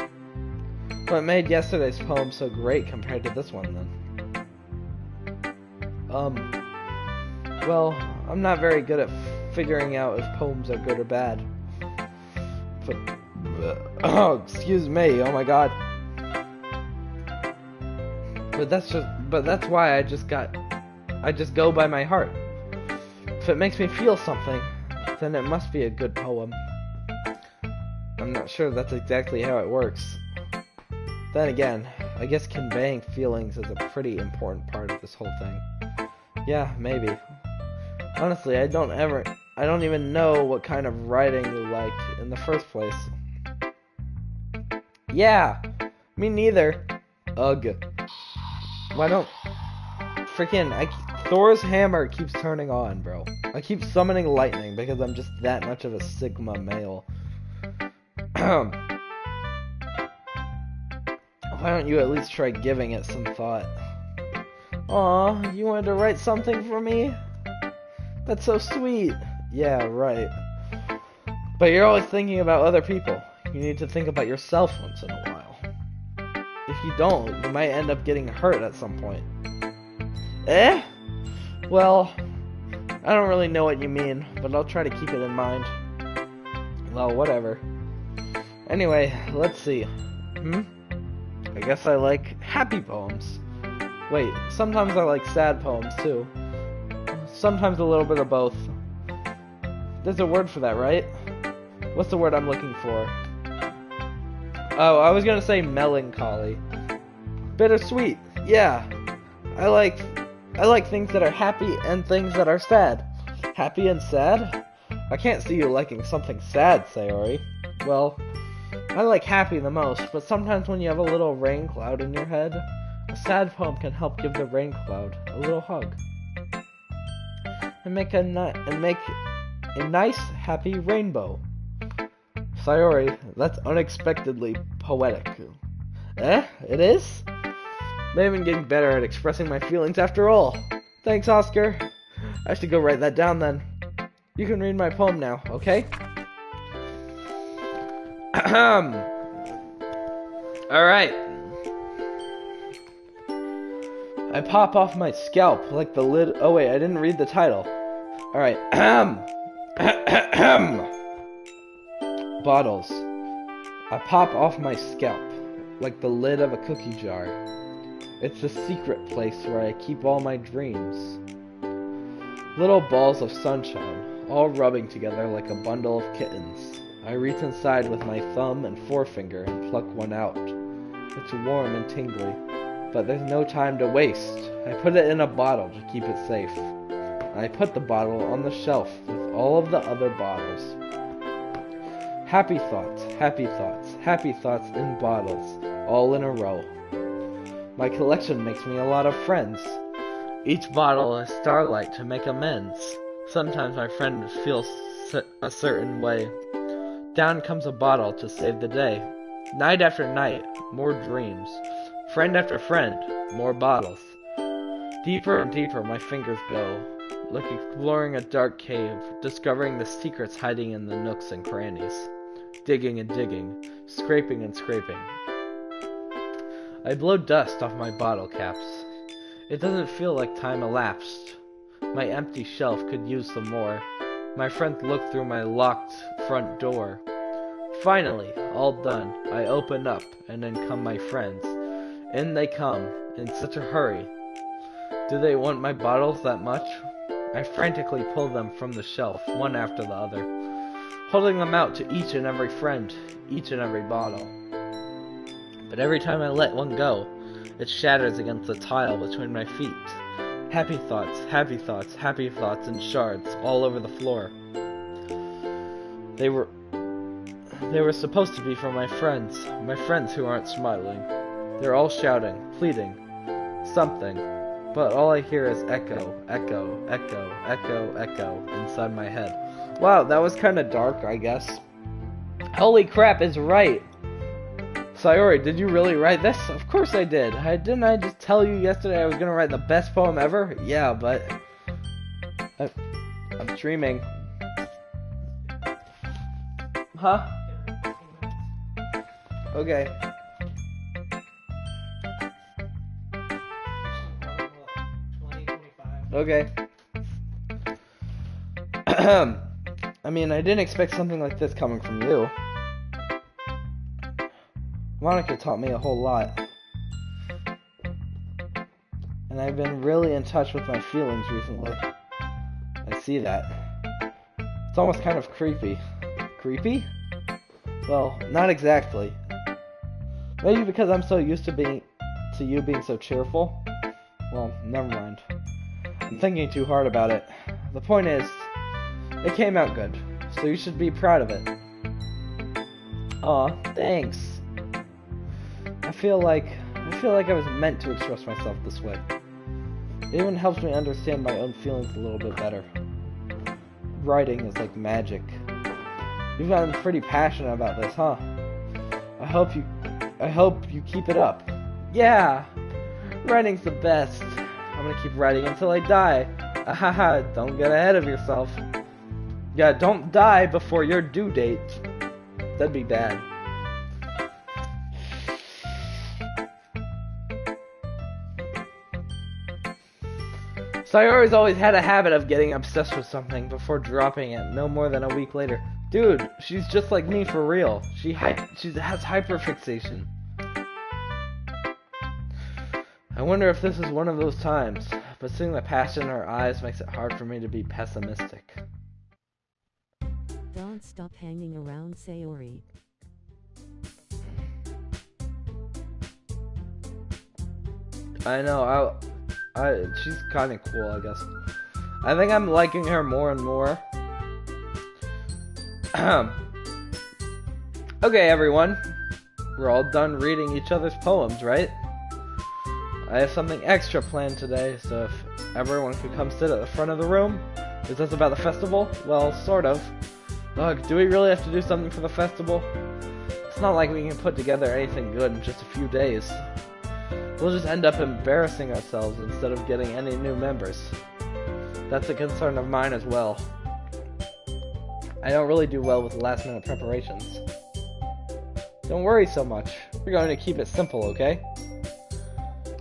What made yesterday's poem so great compared to this one, then? Well, I'm not very good at figuring out if poems are good or bad. But, oh, excuse me, oh my god. But that's why I just go by my heart. If it makes me feel something, then it must be a good poem. I'm not sure that's exactly how it works. Then again, I guess conveying feelings is a pretty important part of this whole thing. Yeah, maybe. Honestly, I don't even know what kind of writing you like in the first place. Yeah, me neither. Ugh. Why don't... Thor's hammer keeps turning on, bro. I keep summoning lightning because I'm just that much of a Sigma male. Why don't you at least try giving it some thought? Aw, you wanted to write something for me? That's so sweet. Yeah, right. But you're always thinking about other people. You need to think about yourself once in a while. If you don't, you might end up getting hurt at some point. Eh? Well, I don't really know what you mean, but I'll try to keep it in mind. Well, whatever. Anyway, let's see. I guess I like happy poems. Wait, sometimes I like sad poems too. Sometimes a little bit of both. There's a word for that, right? What's the word I'm looking for? Oh, I was gonna say melancholy. Bittersweet. Yeah. I like things that are happy and things that are sad. Happy and sad? I can't see you liking something sad, Sayori. Well, I like happy the most, but sometimes when you have a little rain cloud in your head, a sad poem can help give the rain cloud a little hug. And make a nice, happy rainbow. Sayori, that's unexpectedly poetic. Eh? It is? Maybe I'm getting better at expressing my feelings after all. Thanks, Oscar. I should go write that down then. You can read my poem now, okay? Alright. I pop off my scalp like the lid. Oh wait, I didn't read the title. Alright. Bottles. I pop off my scalp like the lid of a cookie jar. It's the secret place where I keep all my dreams. Little balls of sunshine, all rubbing together like a bundle of kittens. I reach inside with my thumb and forefinger and pluck one out. It's warm and tingly, but there's no time to waste. I put it in a bottle to keep it safe. I put the bottle on the shelf with all of the other bottles. Happy thoughts, happy thoughts, happy thoughts in bottles, all in a row. My collection makes me a lot of friends. Each bottle is starlight to make amends. Sometimes my friend feels a certain way. Down comes a bottle to save the day. Night after night, more dreams. Friend after friend, more bottles. Deeper and deeper my fingers go, like exploring a dark cave, discovering the secrets hiding in the nooks and crannies. Digging and digging, scraping and scraping. I blow dust off my bottle caps. It doesn't feel like time elapsed. My empty shelf could use some more. My friends look through my locked front door. Finally, all done, I open up, and in come my friends. In they come, in such a hurry. Do they want my bottles that much? I frantically pull them from the shelf, one after the other, holding them out to each and every friend, each and every bottle. But every time I let one go, it shatters against the tile between my feet. Happy thoughts, happy thoughts, happy thoughts in shards all over the floor. They were supposed to be for my friends who aren't smiling. They're all shouting, pleading, something. but all I hear is echo, echo, echo, echo, echo inside my head. Wow, that was kind of dark, I guess. Holy crap, it's right. Sayori, did you really write this? Of course I did. Didn't I just tell you yesterday I was gonna write the best poem ever? Yeah, but I'm dreaming. Huh? Okay. Okay. I mean, I didn't expect something like this coming from you. Monica taught me a whole lot. And I've been really in touch with my feelings recently. I see that. It's almost kind of creepy. Creepy? Well, not exactly. Maybe because I'm so used to you being so cheerful. Well, never mind. I'm thinking too hard about it. The point is, it came out good, so you should be proud of it. Aw, thanks. I feel like I was meant to express myself this way. It even helps me understand my own feelings a little bit better. Writing is like magic. You've gotten pretty passionate about this, huh? I hope you keep it up. Yeah! Writing's the best. I'm gonna keep writing until I die. Ahaha, don't get ahead of yourself. Yeah, don't die before your due date. That'd be bad. Sayori's always had a habit of getting obsessed with something before dropping it no more than a week later. Dude, she's just like me for real. She has hyperfixation. I wonder if this is one of those times, but seeing the passion in her eyes makes it hard for me to be pessimistic. Don't stop hanging around, Sayori. I know, she's kind of cool, I guess. I think I'm liking her more and more. Okay, everyone. We're all done reading each other's poems, right? I have something extra planned today, so if everyone could come sit at the front of the room. Is this about the festival? Well, sort of. Ugh, do we really have to do something for the festival? It's not like we can put together anything good in just a few days. We'll just end up embarrassing ourselves instead of getting any new members. That's a concern of mine as well. I don't really do well with last-minute preparations. Don't worry so much. We're going to keep it simple, okay?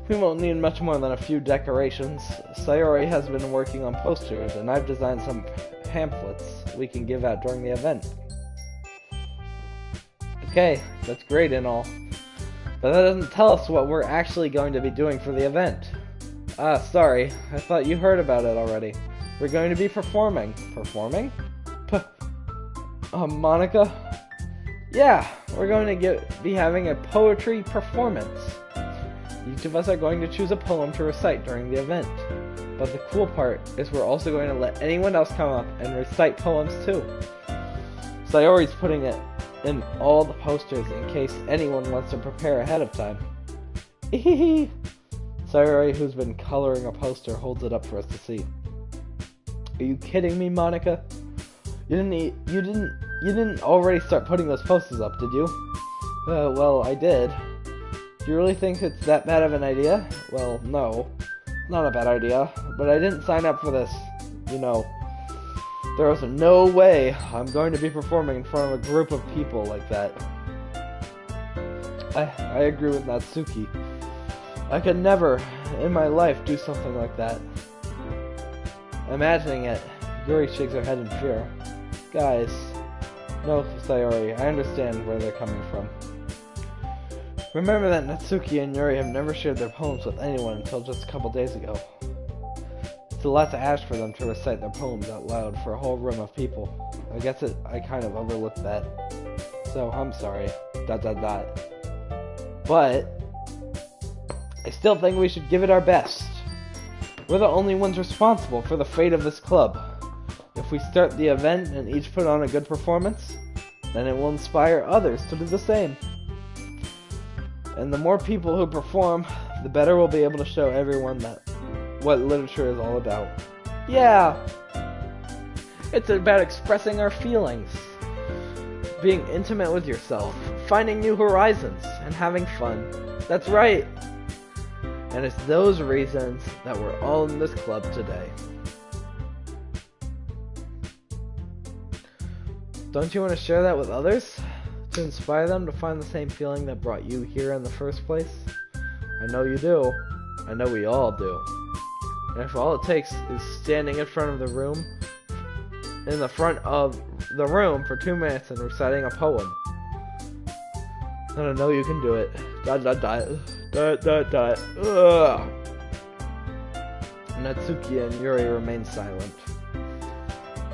We won't need much more than a few decorations. Sayori has been working on posters, and I've designed some pamphlets we can give out during the event. Okay, that's great and all. But that doesn't tell us what we're actually going to be doing for the event. Ah, sorry. I thought you heard about it already. We're going to be performing. Performing? Monica? Yeah, we're going to be having a poetry performance. Each of us are going to choose a poem to recite during the event. But the cool part is we're also going to let anyone else come up and recite poems too. Sayori's putting it in all the posters in case anyone wants to prepare ahead of time. Ehehe. Sayori, who's been coloring a poster, holds it up for us to see. Are you kidding me, Monica? You didn't already start putting those posters up, did you? Well, I did. Do you really think it's that bad of an idea? Well, no. Not a bad idea, but I didn't sign up for this. You know, there was no way I'm going to be performing in front of a group of people like that. I agree with Natsuki. I could never, in my life, do something like that. Imagining it, Yuri shakes her head in fear. Guys, no, Sayori, I understand where they're coming from. Remember that Natsuki and Yuri have never shared their poems with anyone until just a couple days ago. It's a lot to ask for them to recite their poems out loud for a whole room of people. I guess I kind of overlooked that. So, I'm sorry. ... But I still think we should give it our best. We're the only ones responsible for the fate of this club. If we start the event and each put on a good performance, then it will inspire others to do the same. And the more people who perform, the better we'll be able to show everyone that what literature is all about. Yeah! It's about expressing our feelings, being intimate with yourself, finding new horizons, and having fun. That's right! And it's those reasons that we're all in this club today. Don't you want to share that with others? To inspire them to find the same feeling that brought you here in the first place? I know you do. I know we all do. And if all it takes is standing in front of the room, in the front of the room for 2 minutes and reciting a poem, then I know you can do it. Dot dot dot. Dot dot dot. Ugh. Natsuki and Yuri remain silent.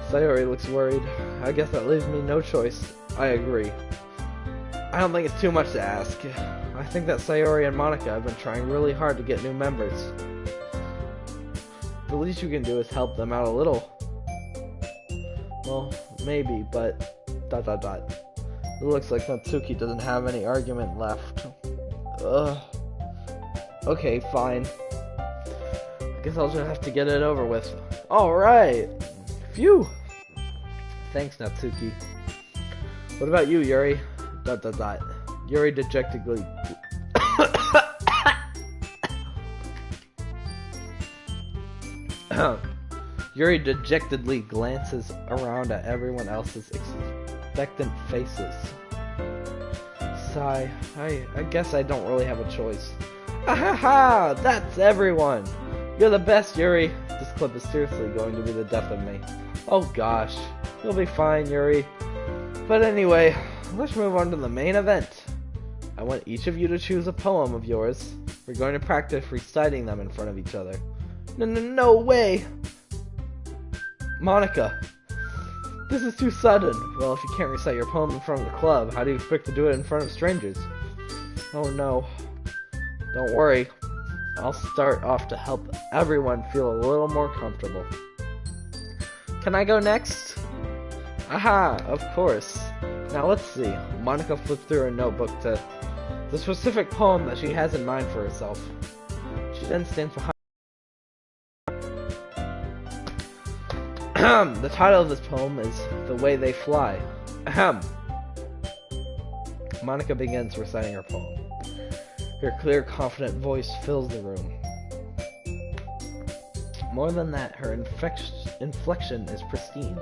Sayori looks worried. I guess that leaves me no choice. I agree. I don't think it's too much to ask. I think that Sayori and Monika have been trying really hard to get new members. The least you can do is help them out a little. Well, maybe, but... dot dot dot. It looks like Natsuki doesn't have any argument left. Ugh. Okay, fine. I guess I'll just have to get it over with. Alright! Phew! Thanks, Natsuki. What about you, Yuri? Dot dot dot. Yuri dejectedly... Yuri dejectedly glances around at everyone else's expectant faces. Sigh. I guess I don't really have a choice. Ahaha! That's everyone! You're the best, Yuri! This clip is seriously going to be the death of me. Oh gosh. You'll be fine, Yuri. But anyway, let's move on to the main event. I want each of you to choose a poem of yours. We're going to practice reciting them in front of each other. No way! Monika, this is too sudden. Well, if you can't recite your poem in front of the club, how do you expect to do it in front of strangers? Oh no. Don't worry. I'll start off to help everyone feel a little more comfortable. Can I go next? Aha, of course. Now let's see. Monika flips through her notebook to the specific poem that she has in mind for herself. She then stands behind. The title of this poem is The Way They Fly. Ahem. Monika begins reciting her poem. Her clear, confident voice fills the room. More than that, her inflection is pristine.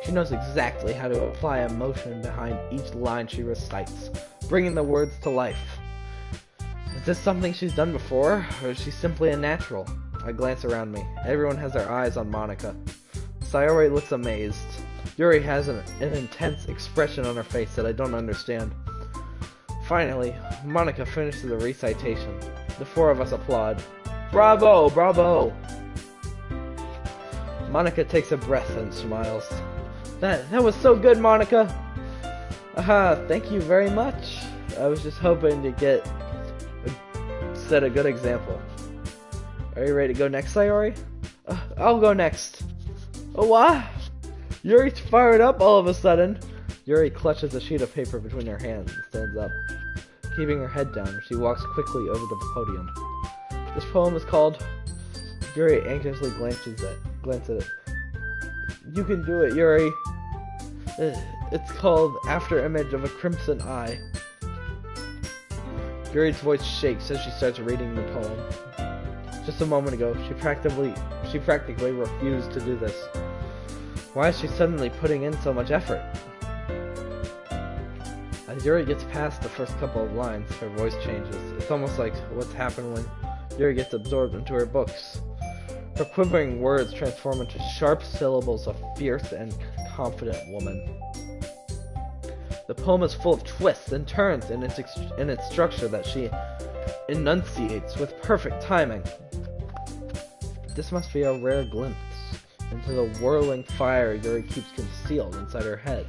She knows exactly how to apply emotion behind each line she recites, bringing the words to life. Is this something she's done before, or is she simply a natural? I glance around me. Everyone has their eyes on Monika. Sayori looks amazed. Yuri has an intense expression on her face that I don't understand. Finally, Monika finishes the recitation. The four of us applaud. Bravo! Bravo! Monika takes a breath and smiles. That was so good, Monika! Aha, thank you very much. I was just hoping to set a good example. Are you ready to go next, Sayori? I'll go next. Oh, what? Yuri's fired up all of a sudden. Yuri clutches a sheet of paper between her hands and stands up. Keeping her head down, she walks quickly over to the podium. This poem is called... Yuri anxiously glances at it. You can do it, Yuri. It's called After Image of a Crimson Eye. Yuri's voice shakes as she starts reading the poem. Just a moment ago, she practically refused to do this. Why is she suddenly putting in so much effort? As Yuri gets past the first couple of lines, her voice changes. It's almost like what's happened when Yuri gets absorbed into her books. Her quivering words transform into sharp syllables of fierce and confident woman. The poem is full of twists and turns in its structure that she enunciates with perfect timing. This must be a rare glimpse into the whirling fire Yuri keeps concealed inside her head.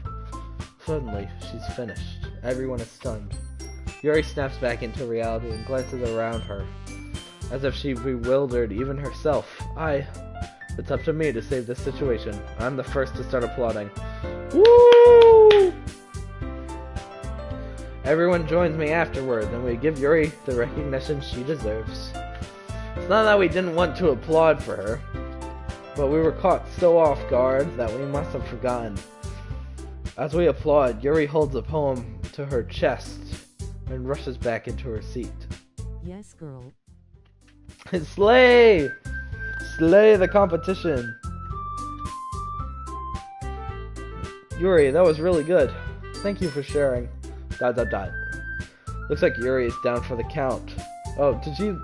Suddenly, she's finished. Everyone is stunned. Yuri snaps back into reality and glances around her, as if she bewildered even herself. It's up to me to save this situation. I'm the first to start applauding. Woo! Everyone joins me afterwards, and we give Yuri the recognition she deserves. It's not that we didn't want to applaud for her, but we were caught so off guard that we must have forgotten. As we applaud, Yuri holds the poem to her chest and rushes back into her seat. Yes, girl. Slay! Slay the competition! Yuri, that was really good. Thank you for sharing. ... Looks like Yuri is down for the count. Oh, did she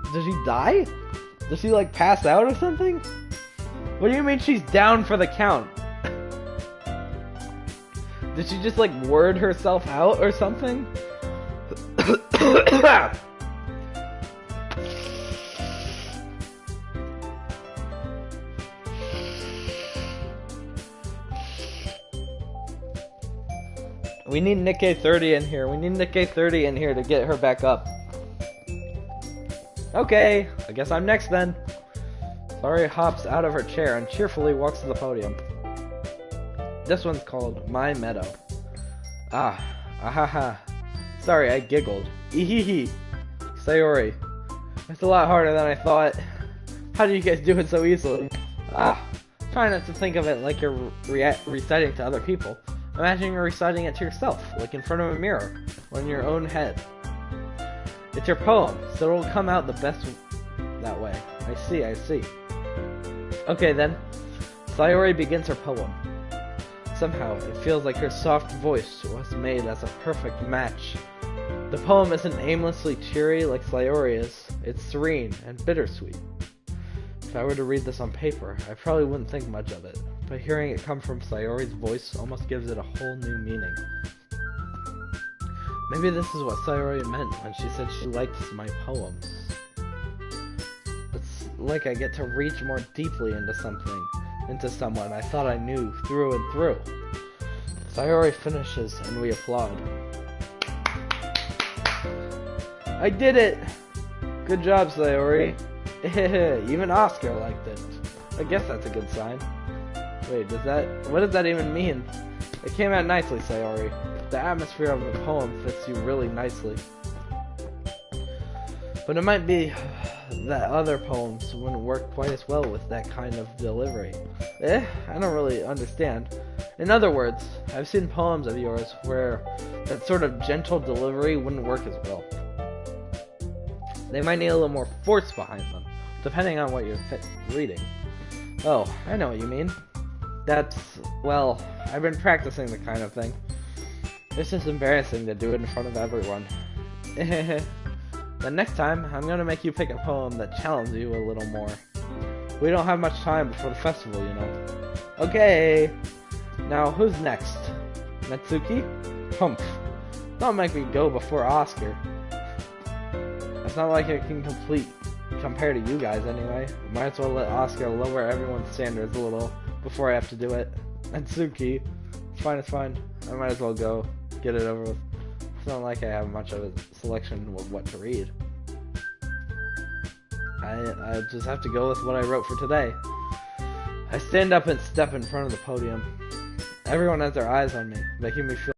die? Did she like pass out or something? What do you mean she's down for the count? Did she just like word herself out or something? We need Nikkei 30 in here. We need Nikkei 30 in here to get her back up. Okay, I guess I'm next then. Saori hops out of her chair and cheerfully walks to the podium. This one's called My Meadow. Ahaha. Sorry, I giggled. Ehehe. Sayori. It's a lot harder than I thought. How do you guys do it so easily? Try not to think of it like you're reciting to other people. Imagine you're reciting it to yourself, like in front of a mirror, or in your own head. It's your poem, so it'll come out the best that way. I see. Okay then, Sayori begins her poem. Somehow, it feels like her soft voice was made as a perfect match. The poem isn't aimlessly cheery like Sayori is, it's serene and bittersweet. If I were to read this on paper, I probably wouldn't think much of it, but hearing it come from Sayori's voice almost gives it a whole new meaning. Maybe this is what Sayori meant when she said she liked my poems. It's like I get to reach more deeply into someone I thought I knew through and through. Sayori finishes and we applaud. I did it! Good job, Sayori. Even Oscar liked it. I guess that's a good sign. Wait, what does that even mean? It came out nicely, Sayori. The atmosphere of the poem fits you really nicely. But it might be that other poems wouldn't work quite as well with that kind of delivery. I don't really understand. In other words, I've seen poems of yours where that sort of gentle delivery wouldn't work as well. They might need a little more force behind them, depending on what you're reading. Oh, I know what you mean. Well, I've been practicing the kind of thing. It's just embarrassing to do it in front of everyone. Then next time, I'm gonna make you pick a poem that challenges you a little more. We don't have much time before the festival, you know. Okay! Now, who's next? Natsuki? Humph. Don't make me go before Oscar. It's not like I can compare to you guys anyway. Might as well let Oscar lower everyone's standards a little before I have to do it. Natsuki. It's fine. I might as well go. Get it over with. It's not like I have much of a selection of what to read. I just have to go with what I wrote for today. I stand up and step in front of the podium. Everyone has their eyes on me, making me feel...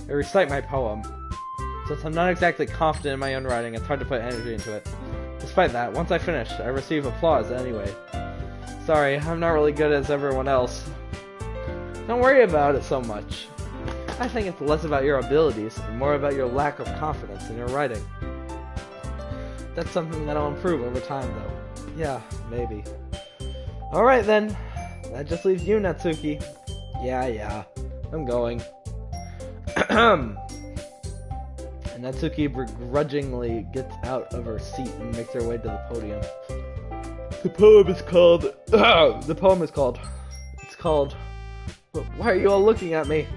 I recite my poem. Since I'm not exactly confident in my own writing, it's hard to put energy into it. Despite that, once I finish, I receive applause anyway. Sorry, I'm not really good as everyone else. Don't worry about it so much. I think it's less about your abilities and more about your lack of confidence in your writing. That's something that I'll improve over time, though. Yeah, maybe. Alright then. That just leaves you, Natsuki. Yeah. I'm going. And Natsuki begrudgingly gets out of her seat and makes her way to the podium. The poem is called... It's called... Why are you all looking at me?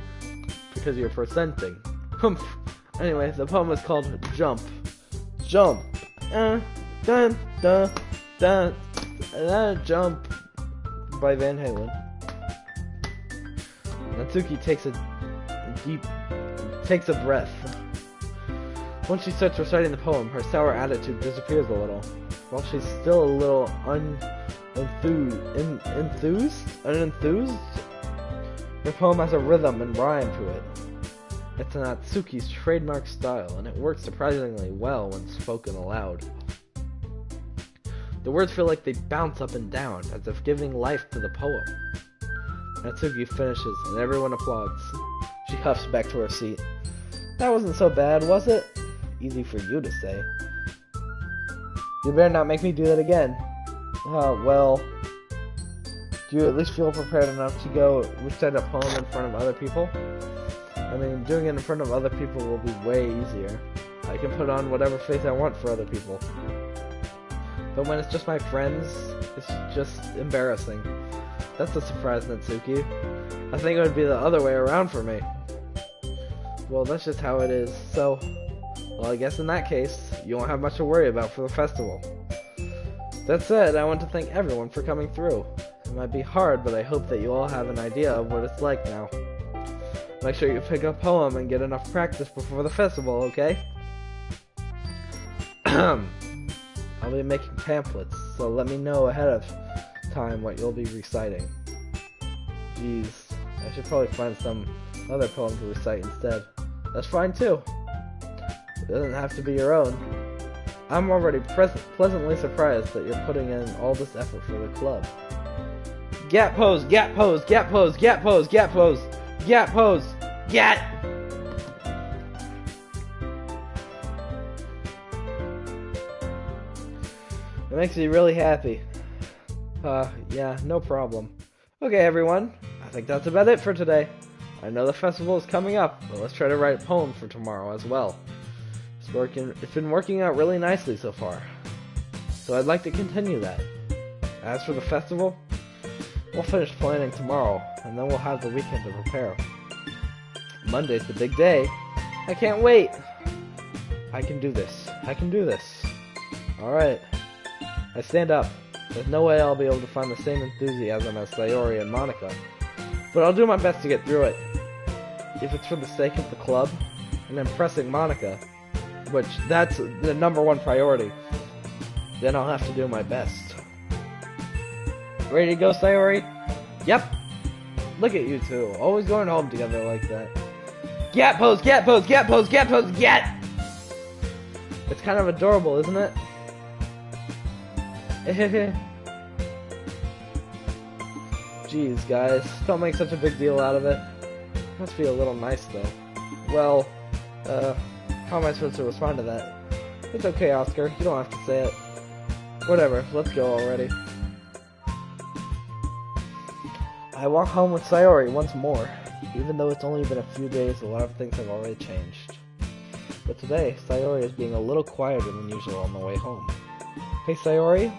Because you're presenting. Humph. Anyway, the poem is called Jump. Jump. Dun, dun, dun, jump. By Van Halen. Natsuki takes a breath. Once she starts reciting the poem, her sour attitude disappears a little. While she's still a little unenthused, her poem has a rhythm and rhyme to it. It's Natsuki's trademark style, and it works surprisingly well when spoken aloud. The words feel like they bounce up and down, as if giving life to the poem. Natsuki finishes, and everyone applauds. She huffs back to her seat. That wasn't so bad, was it? Easy for you to say. You better not make me do that again. Well... Do you at least feel prepared enough to go recite a poem in front of other people? I mean, doing it in front of other people will be way easier. I can put on whatever face I want for other people. But when it's just my friends, it's just embarrassing. That's a surprise, Natsuki. I think it would be the other way around for me. Well, that's just how it is, so... Well, I guess in that case, you won't have much to worry about for the festival. That said, I want to thank everyone for coming through. It might be hard, but I hope that you all have an idea of what it's like now. Make sure you pick a poem and get enough practice before the festival, okay? I'll be making pamphlets, so let me know ahead of time what you'll be reciting. Jeez, I should probably find some other poem to recite instead. That's fine too. It doesn't have to be your own. I'm already pleasantly surprised that you're putting in all this effort for the club. Gap pose, gap pose, gap pose, gap pose, gap pose, gap pose, gap! It makes me really happy. Yeah, no problem. Okay, everyone. I think that's about it for today. I know the festival is coming up, but let's try to write a poem for tomorrow as well. It's been working out really nicely so far. So I'd like to continue that. As for the festival, we'll finish planning tomorrow, and then we'll have the weekend to prepare. Monday's the big day. I can't wait! I can do this. I can do this. Alright. I stand up. There's no way I'll be able to find the same enthusiasm as Sayori and Monica, but I'll do my best to get through it. If it's for the sake of the club, and impressing Monica, which that's the #1 priority, then I'll have to do my best. Ready to go, Sayori? Yep. Look at you two, always going home together like that. Gap pose, gap pose, gap pose, gap pose, gap! It's kind of adorable, isn't it? Jeez, guys, don't make such a big deal out of it. Must be a little nice, though. Well, how am I supposed to respond to that? It's okay, Oscar, you don't have to say it. Whatever, let's go already. I walk home with Sayori once more. Even though it's only been a few days, a lot of things have already changed. But today, Sayori is being a little quieter than usual on the way home. Hey Sayori? ...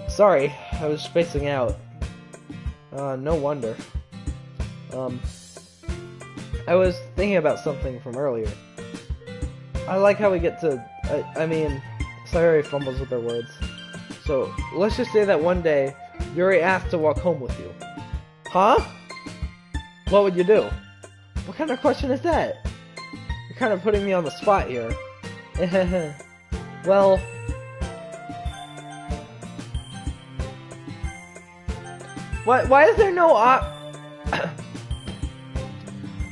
Sorry, I was spacing out. No wonder. I was thinking about something from earlier. I like how we get to... I mean, Sayori fumbles with her words. So, let's just say that one day, Yuri asked to walk home with you. Huh? What would you do? What kind of question is that? You're kind of putting me on the spot here. Well... Why is there no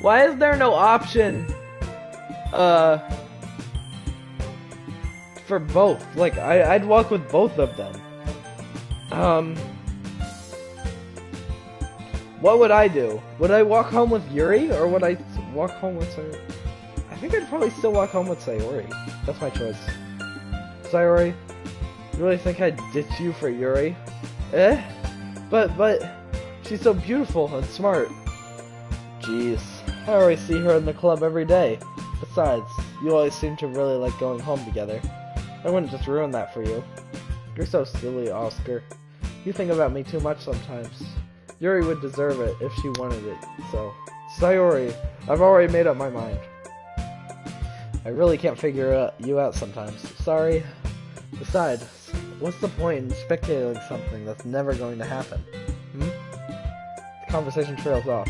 Why is there no option for both? Like I'd walk with both of them. What would I do? Would I walk home with Yuri or would I walk home with Sayori? I think I'd probably still walk home with Sayori. That's my choice. Sayori, you really think I'd ditch you for Yuri? But, she's so beautiful and smart. Jeez, I always see her in the club every day. Besides, you always seem to really like going home together. I wouldn't just ruin that for you. You're so silly, Oscar. You think about me too much sometimes. Yuri would deserve it if she wanted it, so... Sayori, I've already made up my mind. I really can't figure you out sometimes. Sorry. Besides, what's the point in speculating something that's never going to happen? The conversation trails off.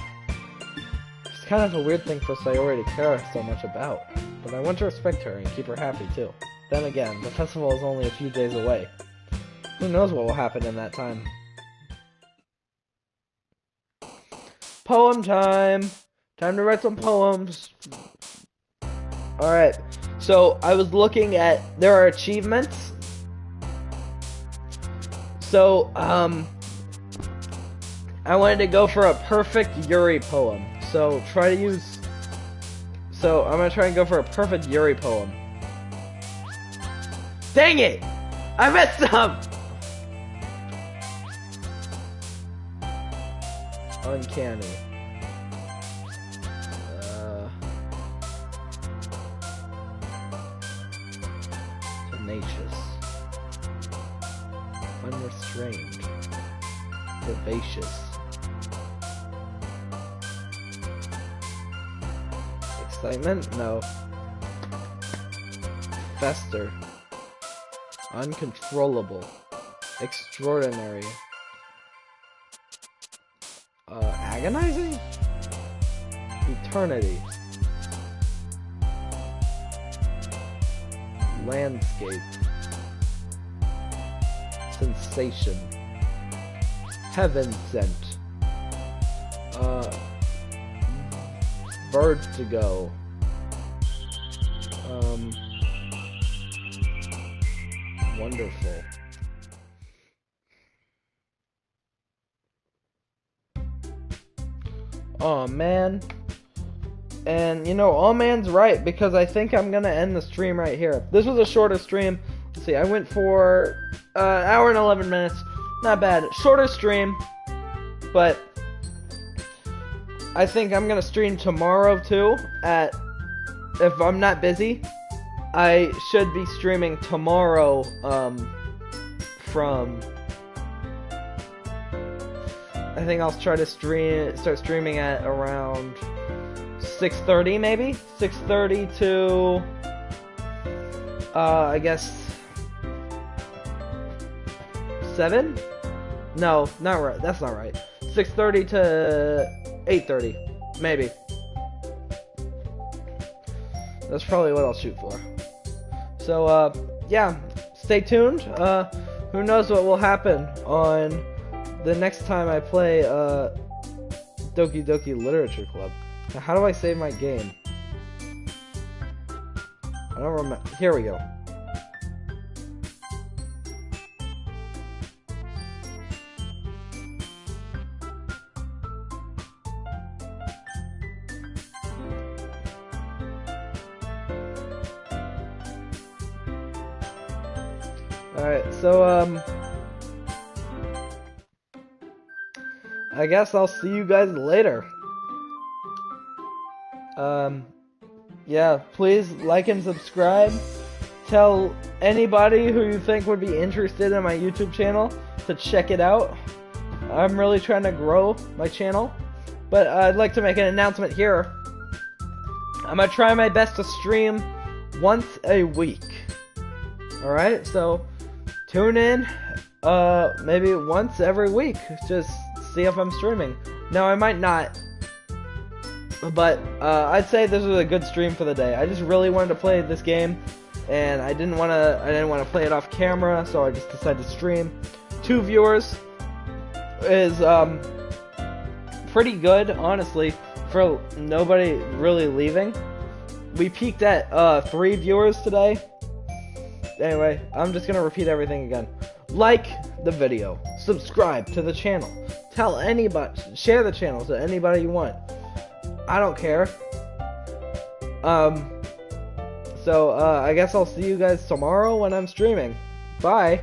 It's kind of a weird thing for Sayori to care so much about, but I want to respect her and keep her happy too. Then again, the festival is only a few days away. Who knows what will happen in that time? Poem time! Time to write some poems! Alright, so I was looking at, there are achievements. So, I wanted to go for a perfect Yuri poem. So, try to use... So, I'm gonna try and go for a perfect Yuri poem. Dang it! I messed up! Uncanny. Tenacious. Unrestrained. Vivacious. Excitement? No. Fester. Uncontrollable. Extraordinary. Agonizing? Eternity. Landscape. Sensation. Heaven sent. Vertigo. Wonderful. Oh man. And you know, all man's right, because I think I'm gonna end the stream right here. This was a shorter stream. Let's see, I went for an hour and 11 minutes. Not bad. Shorter stream, but I think I'm gonna stream tomorrow too. If I'm not busy, I should be streaming tomorrow. From I think I'll try to start streaming at around 6:30 maybe? 6:30 to I guess 7? No, not right. That's not right. 6:30 to 8:30 maybe. That's probably what I'll shoot for. So yeah, stay tuned. Who knows what will happen on the next time I play Doki Doki Literature Club. Now, how do I save my game? I don't remember. Here we go. Alright, so I guess I'll see you guys later. Yeah, please like and subscribe. Tell anybody who you think would be interested in my YouTube channel to check it out. I'm really trying to grow my channel, but I'd like to make an announcement here. I'm gonna try my best to stream once a week. Alright, so tune in maybe once every week. Just see if I'm streaming. Now, I might not, but I'd say this was a good stream for the day. I just really wanted to play this game, and I didn't want to play it off camera, so I just decided to stream. 2 viewers is pretty good, honestly, for nobody really leaving. We peaked at 3 viewers today. Anyway, I'm just gonna repeat everything again. Like the video, subscribe to the channel, tell anybody, share the channel to anybody you want. I don't care. So I guess I'll see you guys tomorrow when I'm streaming. Bye.